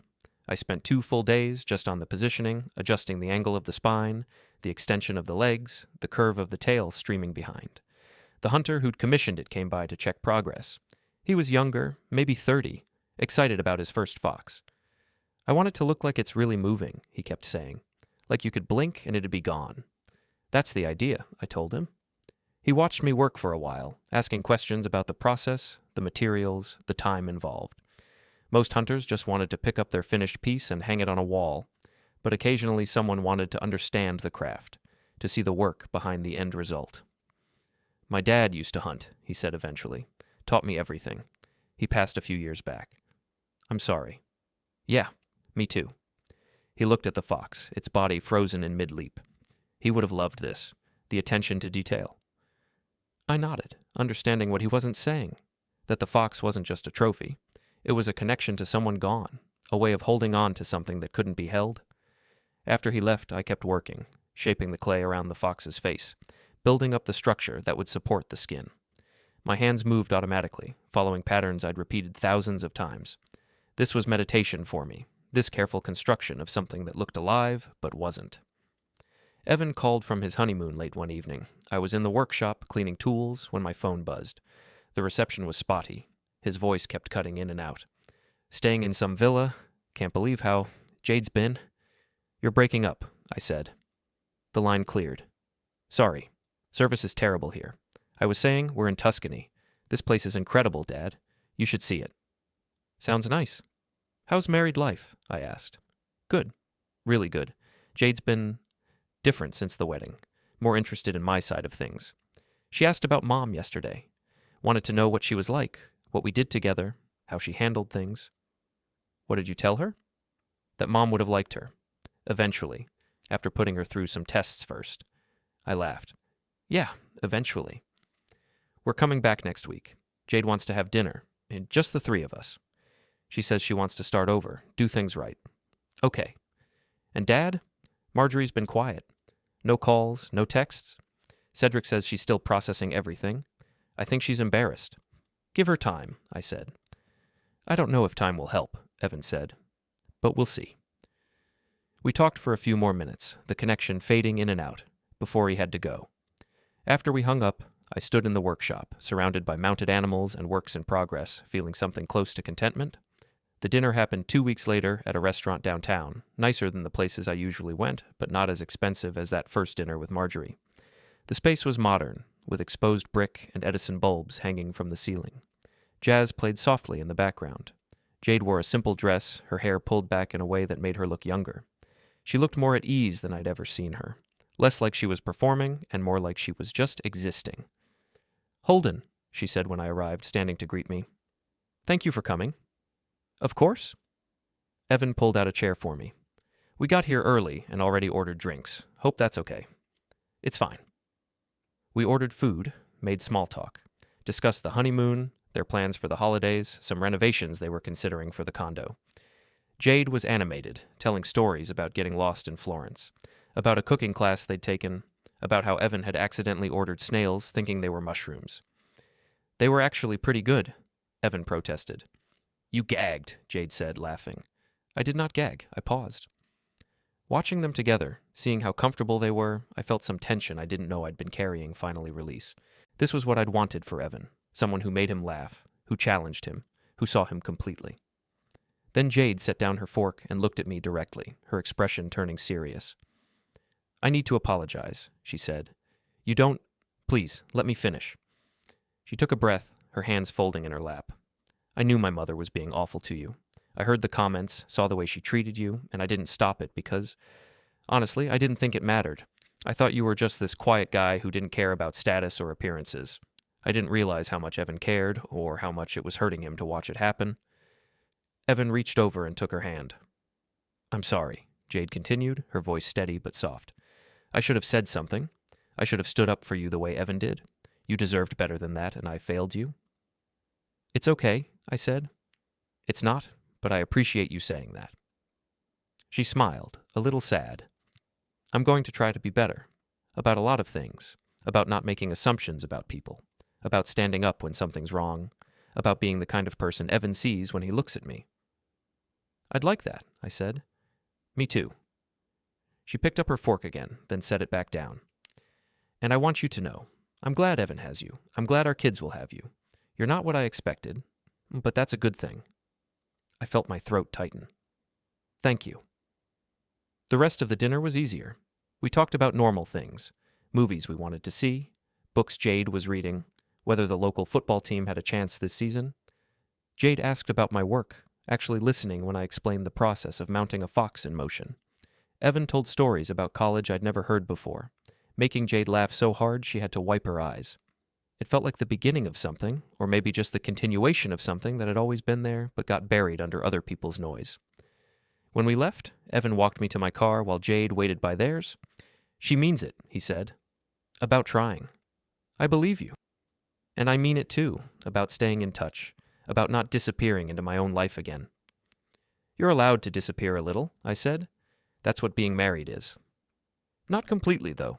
I spent 2 full days just on the positioning, adjusting the angle of the spine, the extension of the legs, the curve of the tail streaming behind. The hunter who'd commissioned it came by to check progress. He was younger, maybe 30, excited about his first fox. I want it to look like it's really moving, he kept saying. Like you could blink and it'd be gone. That's the idea, I told him. He watched me work for a while, asking questions about the process, the materials, the time involved. Most hunters just wanted to pick up their finished piece and hang it on a wall, but occasionally someone wanted to understand the craft, to see the work behind the end result. My dad used to hunt, he said eventually. Taught me everything. He passed a few years back. I'm sorry. Yeah, me too. He looked at the fox, its body frozen in mid-leap. He would have loved this, the attention to detail. I nodded, understanding what he wasn't saying, that the fox wasn't just a trophy. It was a connection to someone gone, a way of holding on to something that couldn't be held. After he left, I kept working, shaping the clay around the fox's face, building up the structure that would support the skin. My hands moved automatically, following patterns I'd repeated thousands of times. This was meditation for me, this careful construction of something that looked alive but wasn't. Evan called from his honeymoon late one evening. I was in the workshop cleaning tools when my phone buzzed. The reception was spotty. His voice kept cutting in and out. Staying in some villa. Can't believe how Jade's been. You're breaking up, I said. The line cleared. Sorry. Service is terrible here. I was saying we're in Tuscany. This place is incredible, Dad. You should see it. Sounds nice. How's married life? I asked. Good. Really good. Jade's been different since the wedding. More interested in my side of things. She asked about Mom yesterday. Wanted to know what she was like, what we did together, how she handled things. What did you tell her? That Mom would have liked her. Eventually. After putting her through some tests first. I laughed. Yeah, eventually. We're coming back next week. Jade wants to have dinner, and just the three of us. She says she wants to start over, do things right. Okay. And Dad? Marjorie's been quiet. No calls, no texts. Cedric says she's still processing everything. I think she's embarrassed. Give her time, I said. I don't know if time will help, Evan said. But we'll see. We talked for a few more minutes, the connection fading in and out, before he had to go. After we hung up, I stood in the workshop, surrounded by mounted animals and works in progress, feeling something close to contentment. The dinner happened 2 weeks later at a restaurant downtown, nicer than the places I usually went, but not as expensive as that first dinner with Marjorie. The space was modern, with exposed brick and Edison bulbs hanging from the ceiling. Jazz played softly in the background. Jade wore a simple dress, her hair pulled back in a way that made her look younger. She looked more at ease than I'd ever seen her, less like she was performing and more like she was just existing. Holden, she said when I arrived, standing to greet me. Thank you for coming. Of course. Evan pulled out a chair for me. We got here early and already ordered drinks. Hope that's okay. It's fine. We ordered food, made small talk, discussed the honeymoon, their plans for the holidays, some renovations they were considering for the condo. Jade was animated, telling stories about getting lost in Florence, about a cooking class they'd taken, about how Evan had accidentally ordered snails thinking they were mushrooms. They were actually pretty good, Evan protested. You gagged, Jade said, laughing. I did not gag. I paused. Watching them together, seeing how comfortable they were, I felt some tension I didn't know I'd been carrying finally release. This was what I'd wanted for Evan, someone who made him laugh, who challenged him, who saw him completely. Then Jade set down her fork and looked at me directly, her expression turning serious. I need to apologize, she said. You don't... Please, let me finish. She took a breath, her hands folding in her lap. I knew my mother was being awful to you. I heard the comments, saw the way she treated you, and I didn't stop it because, honestly, I didn't think it mattered. I thought you were just this quiet guy who didn't care about status or appearances. I didn't realize how much Evan cared, or how much it was hurting him to watch it happen. Evan reached over and took her hand. I'm sorry, Jade continued, her voice steady but soft. I should have said something. I should have stood up for you the way Evan did. You deserved better than that, and I failed you. It's okay, I said. It's not, but I appreciate you saying that. She smiled, a little sad. I'm going to try to be better. About a lot of things. About not making assumptions about people. About standing up when something's wrong. About being the kind of person Evan sees when he looks at me. I'd like that, I said. Me too. She picked up her fork again, then set it back down. And I want you to know, I'm glad Evan has you. I'm glad our kids will have you. You're not what I expected, but that's a good thing. I felt my throat tighten. Thank you. The rest of the dinner was easier. We talked about normal things, movies we wanted to see, books Jade was reading, whether the local football team had a chance this season. Jade asked about my work, actually listening when I explained the process of mounting a fox in motion. Evan told stories about college I'd never heard before, making Jade laugh so hard she had to wipe her eyes. It felt like the beginning of something, or maybe just the continuation of something that had always been there but got buried under other people's noise. When we left, Evan walked me to my car while Jade waited by theirs. She means it, he said. About trying. I believe you. And I mean it too, about staying in touch, about not disappearing into my own life again. You're allowed to disappear a little, I said. That's what being married is. Not completely, though.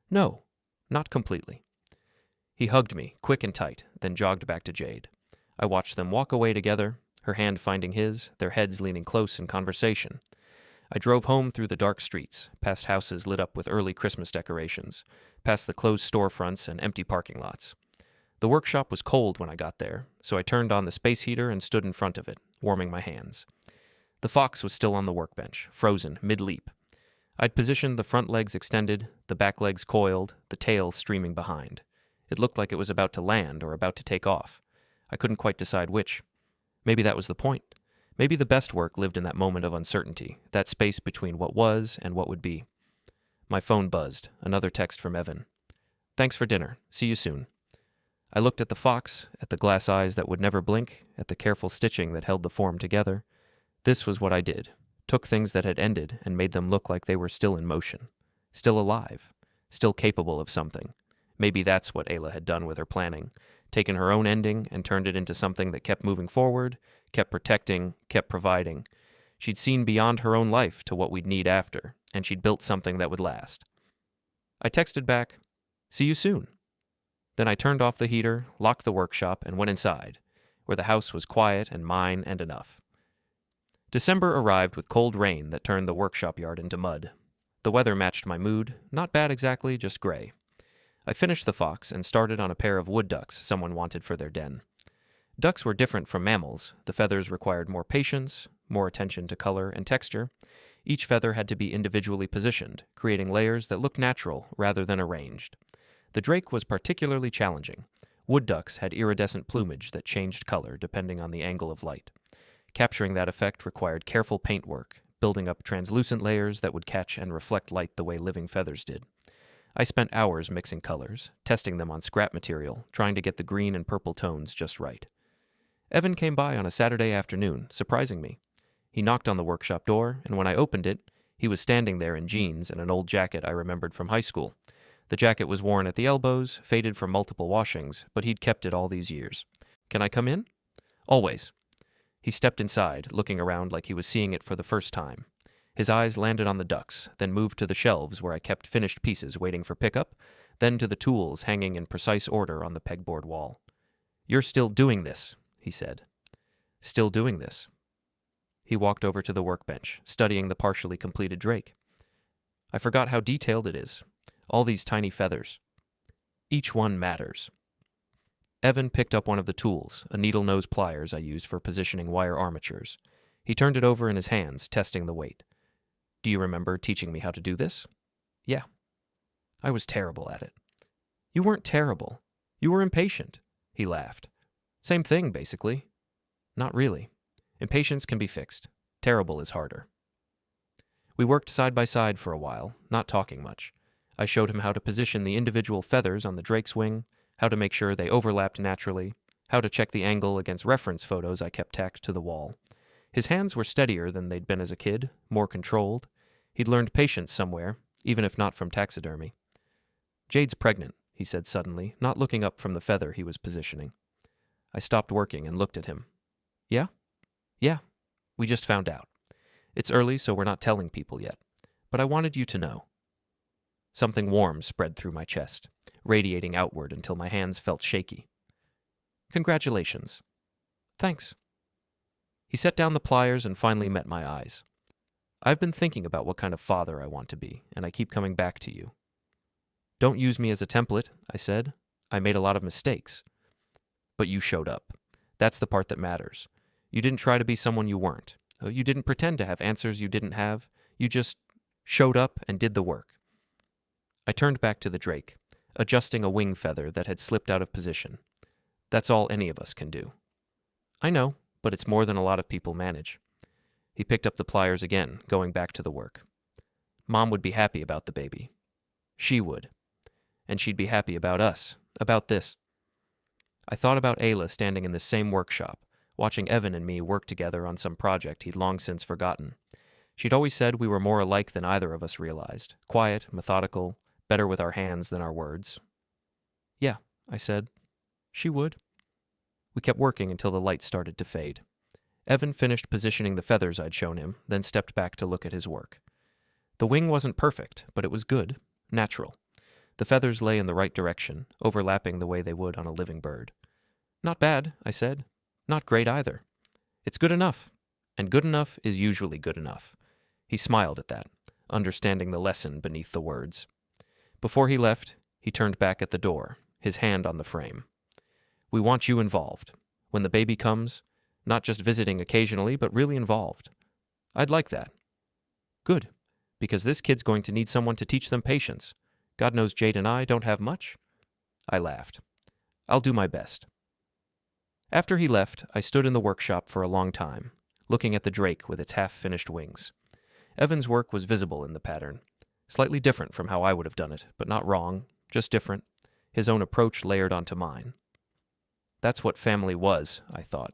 No, not completely. He hugged me, quick and tight, then jogged back to Jade. I watched them walk away together, her hand finding his, their heads leaning close in conversation. I drove home through the dark streets, past houses lit up with early Christmas decorations, past the closed storefronts and empty parking lots. The workshop was cold when I got there, so I turned on the space heater and stood in front of it, warming my hands. The fox was still on the workbench, frozen, mid-leap. I'd positioned the front legs extended, the back legs coiled, the tail streaming behind. It looked like it was about to land or about to take off. I couldn't quite decide which. Maybe that was the point. Maybe the best work lived in that moment of uncertainty, that space between what was and what would be. My phone buzzed, another text from Evan. "Thanks for dinner. See you soon." I looked at the fox, at the glass eyes that would never blink, at the careful stitching that held the form together. This was what I did. Took things that had ended and made them look like they were still in motion. Still alive. Still capable of something. Maybe that's what Ayla had done with her planning. Taken her own ending and turned it into something that kept moving forward, kept protecting, kept providing. She'd seen beyond her own life to what we'd need after, and she'd built something that would last. I texted back, "See you soon." Then I turned off the heater, locked the workshop, and went inside, where the house was quiet and mine and enough. December arrived with cold rain that turned the workshop yard into mud. The weather matched my mood, not bad exactly, just gray. I finished the fox and started on a pair of wood ducks someone wanted for their den. Ducks were different from mammals. The feathers required more patience, more attention to color and texture. Each feather had to be individually positioned, creating layers that looked natural rather than arranged. The drake was particularly challenging. Wood ducks had iridescent plumage that changed color depending on the angle of light. Capturing that effect required careful paintwork, building up translucent layers that would catch and reflect light the way living feathers did. I spent hours mixing colors, testing them on scrap material, trying to get the green and purple tones just right. Evan came by on a Saturday afternoon, surprising me. He knocked on the workshop door, and when I opened it, he was standing there in jeans and an old jacket I remembered from high school. The jacket was worn at the elbows, faded from multiple washings, but he'd kept it all these years. "Can I come in?" "Always." He stepped inside, looking around like he was seeing it for the first time. His eyes landed on the ducks, then moved to the shelves where I kept finished pieces waiting for pickup, then to the tools hanging in precise order on the pegboard wall. "You're still doing this," he said. "Still doing this." He walked over to the workbench, studying the partially completed drake. "I forgot how detailed it is. All these tiny feathers. Each one matters." Evan picked up one of the tools, a needle-nose pliers I used for positioning wire armatures. He turned it over in his hands, testing the weight. "Do you remember teaching me how to do this?" "Yeah." "I was terrible at it." "You weren't terrible. You were impatient." He laughed. "Same thing, basically." "Not really. Impatience can be fixed. Terrible is harder." We worked side by side for a while, not talking much. I showed him how to position the individual feathers on the drake's wing, how to make sure they overlapped naturally, how to check the angle against reference photos I kept tacked to the wall. His hands were steadier than they'd been as a kid, more controlled. He'd learned patience somewhere, even if not from taxidermy. "Jade's pregnant," he said suddenly, not looking up from the feather he was positioning. I stopped working and looked at him. "Yeah?" "Yeah. We just found out. It's early, so we're not telling people yet. But I wanted you to know." Something warm spread through my chest, radiating outward until my hands felt shaky. "Congratulations." "Thanks." He set down the pliers and finally met my eyes. "I've been thinking about what kind of father I want to be, and I keep coming back to you." "Don't use me as a template," I said. "I made a lot of mistakes." "But you showed up. That's the part that matters. You didn't try to be someone you weren't. You didn't pretend to have answers you didn't have. You just showed up and did the work." I turned back to the drake, adjusting a wing feather that had slipped out of position. That's all any of us can do. "I know, but it's more than a lot of people manage." He picked up the pliers again, going back to the work. "Mom would be happy about the baby. She would. And she'd be happy about us, about this." I thought about Ayla standing in this same workshop, watching Evan and me work together on some project he'd long since forgotten. She'd always said we were more alike than either of us realized, quiet, methodical, better with our hands than our words. "Yeah," I said. "She would." We kept working until the light started to fade. Evan finished positioning the feathers I'd shown him, then stepped back to look at his work. The wing wasn't perfect, but it was good, natural. The feathers lay in the right direction, overlapping the way they would on a living bird. "Not bad," I said. "Not great either. It's good enough, and good enough is usually good enough." He smiled at that, understanding the lesson beneath the words. Before he left, he turned back at the door, his hand on the frame. "We want you involved. When the baby comes, Not just visiting occasionally, but really involved. I'd like that. Good, because this kid's going to need someone to teach them patience. God knows Jade and I don't have much. I laughed. I'll do my best. After he left, I stood in the workshop for a long time, looking at the drake with its half-finished wings. Evan's work was visible in the pattern. Slightly different from how I would have done it, but not wrong, just different. His own approach layered onto mine. That's what family was, I thought.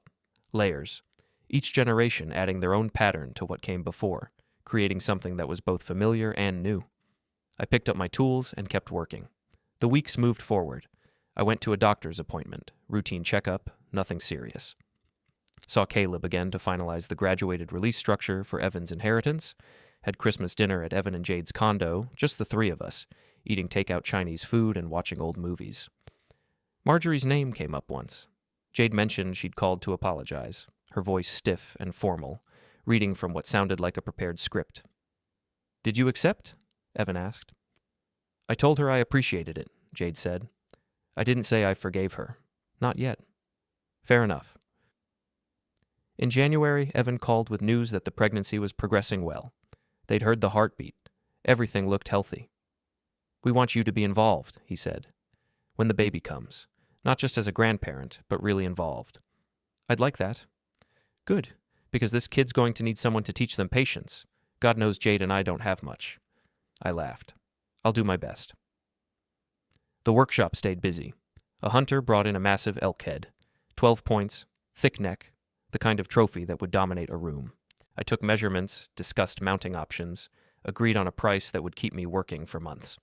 Layers. Each generation adding their own pattern to what came before, creating something that was both familiar and new. I picked up my tools and kept working. The weeks moved forward. I went to a doctor's appointment, routine checkup, nothing serious. Saw Caleb again to finalize the graduated release structure for Evan's inheritance, had Christmas dinner at Evan and Jade's condo, just the three of us, eating takeout Chinese food and watching old movies. Marjorie's name came up once. Jade mentioned she'd called to apologize, her voice stiff and formal, reading from what sounded like a prepared script. "Did you accept?" Evan asked. "I told her I appreciated it," Jade said. "I didn't say I forgave her. Not yet." "Fair enough." In January, Evan called with news that the pregnancy was progressing well. They'd heard the heartbeat. Everything looked healthy. "We want you to be involved," he said, "when the baby comes. Not just as a grandparent, but really involved." "I'd like that." "Good, because this kid's going to need someone to teach them patience. God knows Jade and I don't have much." I laughed. "I'll do my best." The workshop stayed busy. A hunter brought in a massive elk head, 12 points, thick neck, the kind of trophy that would dominate a room. I took measurements, discussed mounting options, agreed on a price that would keep me working for months.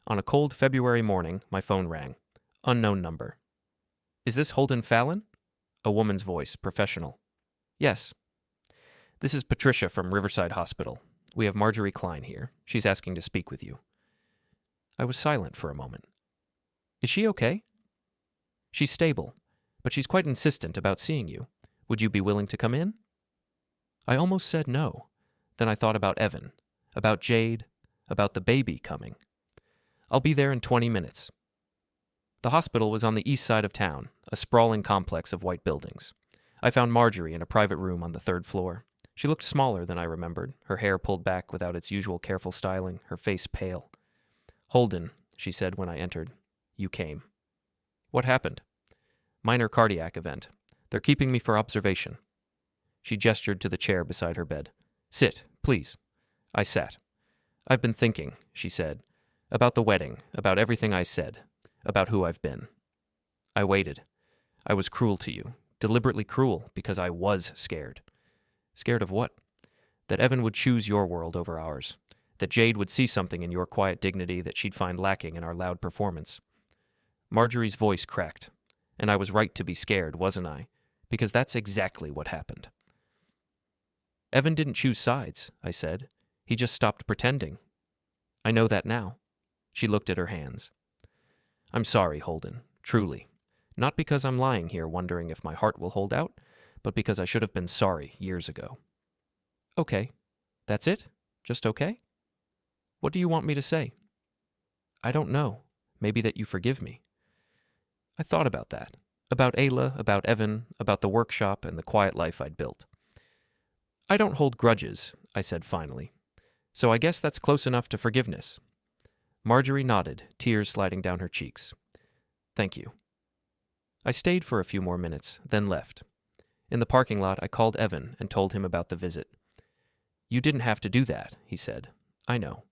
On a cold February morning, my phone rang. Unknown number. "Is this Holden Fallon?" A woman's voice, professional. "Yes." "This is Patricia from Riverside Hospital. We have Marjorie Klein here. She's asking to speak with you." I was silent for a moment. "Is she okay?" "She's stable, but she's quite insistent about seeing you. Would you be willing to come in?" I almost said no. Then I thought about Evan, about Jade, about the baby coming. "I'll be there in 20 minutes. The hospital was on the east side of town, a sprawling complex of white buildings. I found Marjorie in a private room on the 3rd floor. She looked smaller than I remembered, her hair pulled back without its usual careful styling, her face pale. "Holden," she said when I entered. "You came." "What happened?" "Minor cardiac event. They're keeping me for observation." She gestured to the chair beside her bed. "Sit, please." I sat. "I've been thinking," she said, "about the wedding, about everything I said, about who I've been." I waited. "I was cruel to you, deliberately cruel, because I was scared." "Scared of what?" "That Evan would choose your world over ours. That Jade would see something in your quiet dignity that she'd find lacking in our loud performance." Marjorie's voice cracked. "And I was right to be scared, wasn't I? Because that's exactly what happened." "Evan didn't choose sides," I said. "He just stopped pretending." "I know that now." She looked at her hands. "I'm sorry, Holden, truly. Not because I'm lying here wondering if my heart will hold out, but because I should have been sorry years ago." "Okay. That's it? Just okay?" "What do you want me to say?" "I don't know. Maybe that you forgive me." I thought about that. About Ayla, about Evan, about the workshop and the quiet life I'd built. "I don't hold grudges," I said finally. "So I guess that's close enough to forgiveness." Marjorie nodded, tears sliding down her cheeks. "Thank you." I stayed for a few more minutes, then left. In the parking lot, I called Evan and told him about the visit. "You didn't have to do that," he said. "I know."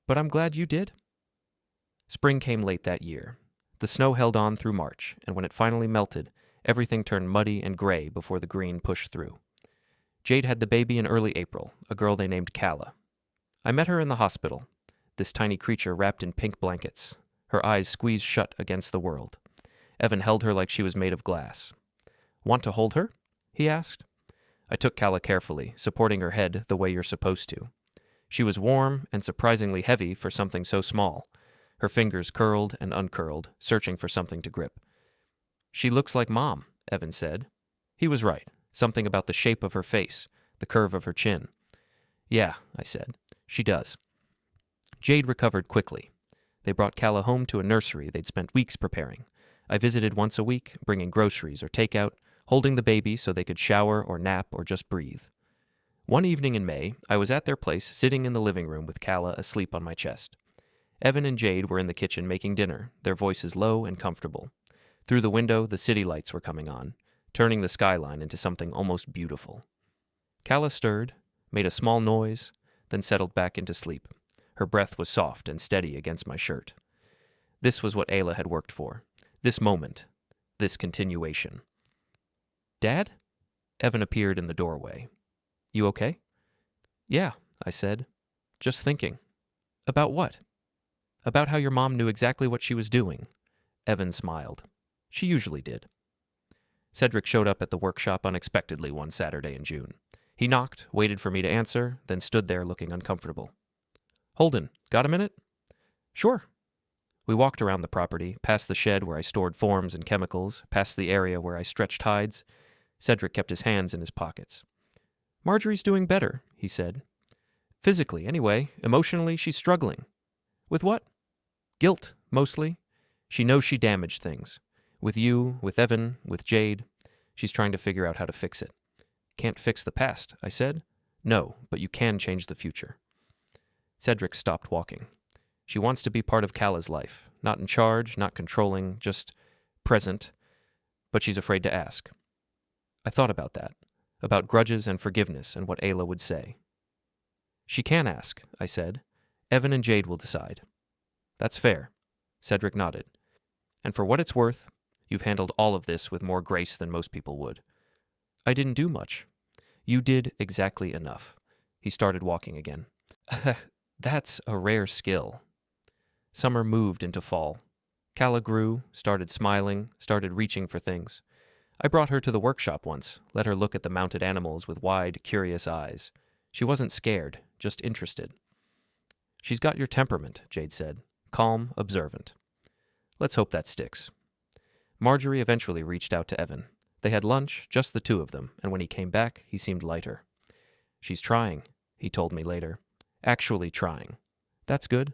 "But I'm glad you did." Spring came late that year. The snow held on through March, and when it finally melted, everything turned muddy and gray before the green pushed through. Jade had the baby in early April, a girl they named Calla. I met her in the hospital, this tiny creature wrapped in pink blankets, her eyes squeezed shut against the world. Evan held her like she was made of glass. "Want to hold her?" he asked. I took Calla carefully, supporting her head the way you're supposed to. She was warm and surprisingly heavy for something so small. Her fingers curled and uncurled, searching for something to grip. "She looks like Mom," Evan said. He was right, something about the shape of her face, the curve of her chin. "Yeah," I said, "she does." Jade recovered quickly. They brought Calla home to a nursery they'd spent weeks preparing. I visited once a week, bringing groceries or takeout, holding the baby so they could shower or nap or just breathe. One evening in May, I was at their place sitting in the living room with Calla asleep on my chest. Evan and Jade were in the kitchen making dinner, their voices low and comfortable. Through the window, the city lights were coming on, turning the skyline into something almost beautiful. Calla stirred, made a small noise, then settled back into sleep. Her breath was soft and steady against my shirt. This was what Ayla had worked for. This moment. This continuation. "Dad?" Evan appeared in the doorway. "You okay?" "Yeah," I said. "Just thinking." "About what?" "About how your mom knew exactly what she was doing." Evan smiled. She usually did. Cedric showed up at the workshop unexpectedly one Saturday in June. He knocked, waited for me to answer, then stood there looking uncomfortable. "Holden, got a minute?" "Sure." We walked around the property, past the shed where I stored forms and chemicals, past the area where I stretched hides. Cedric kept his hands in his pockets. "Marjorie's doing better," he said. "Physically, anyway. Emotionally, she's struggling." "With what?" "Guilt, mostly. She knows she damaged things. With you, with Evan, with Jade. She's trying to figure out how to fix it." "Can't fix the past," I said. "No, but you can change the future." Cedric stopped walking. She wants to be part of Calla's life. Not in charge, not controlling, just present. But she's afraid to ask. I thought about that. About grudges and forgiveness and what Ayla would say. "She can ask," I said. "Evan and Jade will decide." "That's fair." Cedric nodded. "And for what it's worth, you've handled all of this with more grace than most people would." "I didn't do much." "You did exactly enough." He started walking again. "That's a rare skill." Summer moved into fall. Calla grew, started smiling, started reaching for things. I brought her to the workshop once, let her look at the mounted animals with wide, curious eyes. She wasn't scared, just interested. "She's got your temperament," Jade said. "Calm, observant." Let's hope that sticks. Marjorie eventually reached out to Evan. They had lunch, just the two of them, and when he came back, he seemed lighter. "She's trying," he told me later. "Actually trying." "That's good."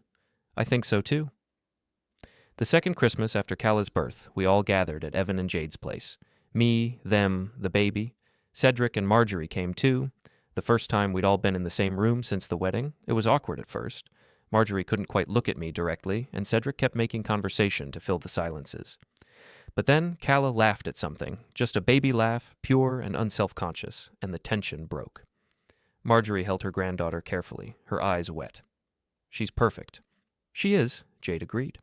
"I think so too." The second Christmas after Calla's birth, we all gathered at Evan and Jade's place. Me, them, the baby. Cedric and Marjorie came too. The first time we'd all been in the same room since the wedding. It was awkward at first. Marjorie couldn't quite look at me directly, and Cedric kept making conversation to fill the silences. But then Calla laughed at something, just a baby laugh, pure and unself-conscious, and the tension broke. Marjorie held her granddaughter carefully, her eyes wet. "She's perfect." "She is," Jade agreed.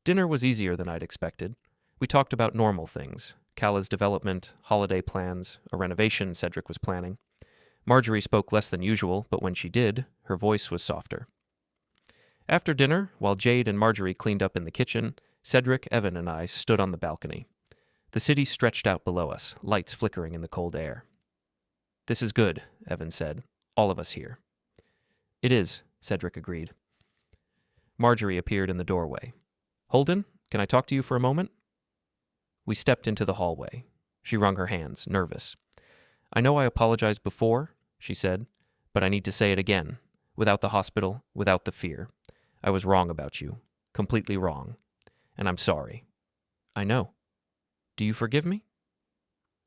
Dinner was easier than I'd expected. We talked about normal things, Calla's development, holiday plans, a renovation Cedric was planning. Marjorie spoke less than usual, but when she did, her voice was softer. After dinner, while Jade and Marjorie cleaned up in the kitchen, Cedric, Evan, and I stood on the balcony. The city stretched out below us, lights flickering in the cold air. "This is good," Evan said. "All of us here." "It is," Cedric agreed. Marjorie appeared in the doorway. "Holden, can I talk to you for a moment?" We stepped into the hallway. She wrung her hands, nervous. "I know I apologized before," she said, "but I need to say it again. Without the hospital, without the fear. I was wrong about you. Completely wrong. And I'm sorry." "I know. Do you forgive me?"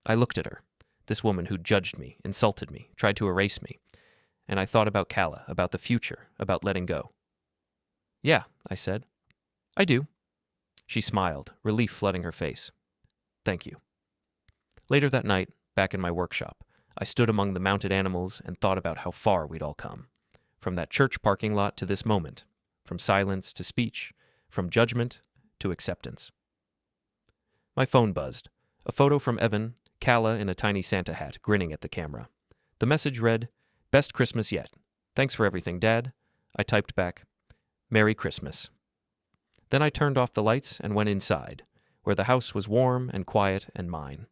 I looked at her, this woman who judged me, insulted me, tried to erase me. And I thought about Calla, about the future, about letting go. "Yeah," I said. "I do." She smiled, relief flooding her face. "Thank you." Later that night, back in my workshop, I stood among the mounted animals and thought about how far we'd all come. From that church parking lot to this moment. From silence to speech. From judgment to acceptance. My phone buzzed. A photo from Evan, Calla in a tiny Santa hat, grinning at the camera. The message read, "Best Christmas yet. Thanks for everything, Dad." I typed back, "Merry Christmas." Then I turned off the lights and went inside, where the house was warm and quiet and mine.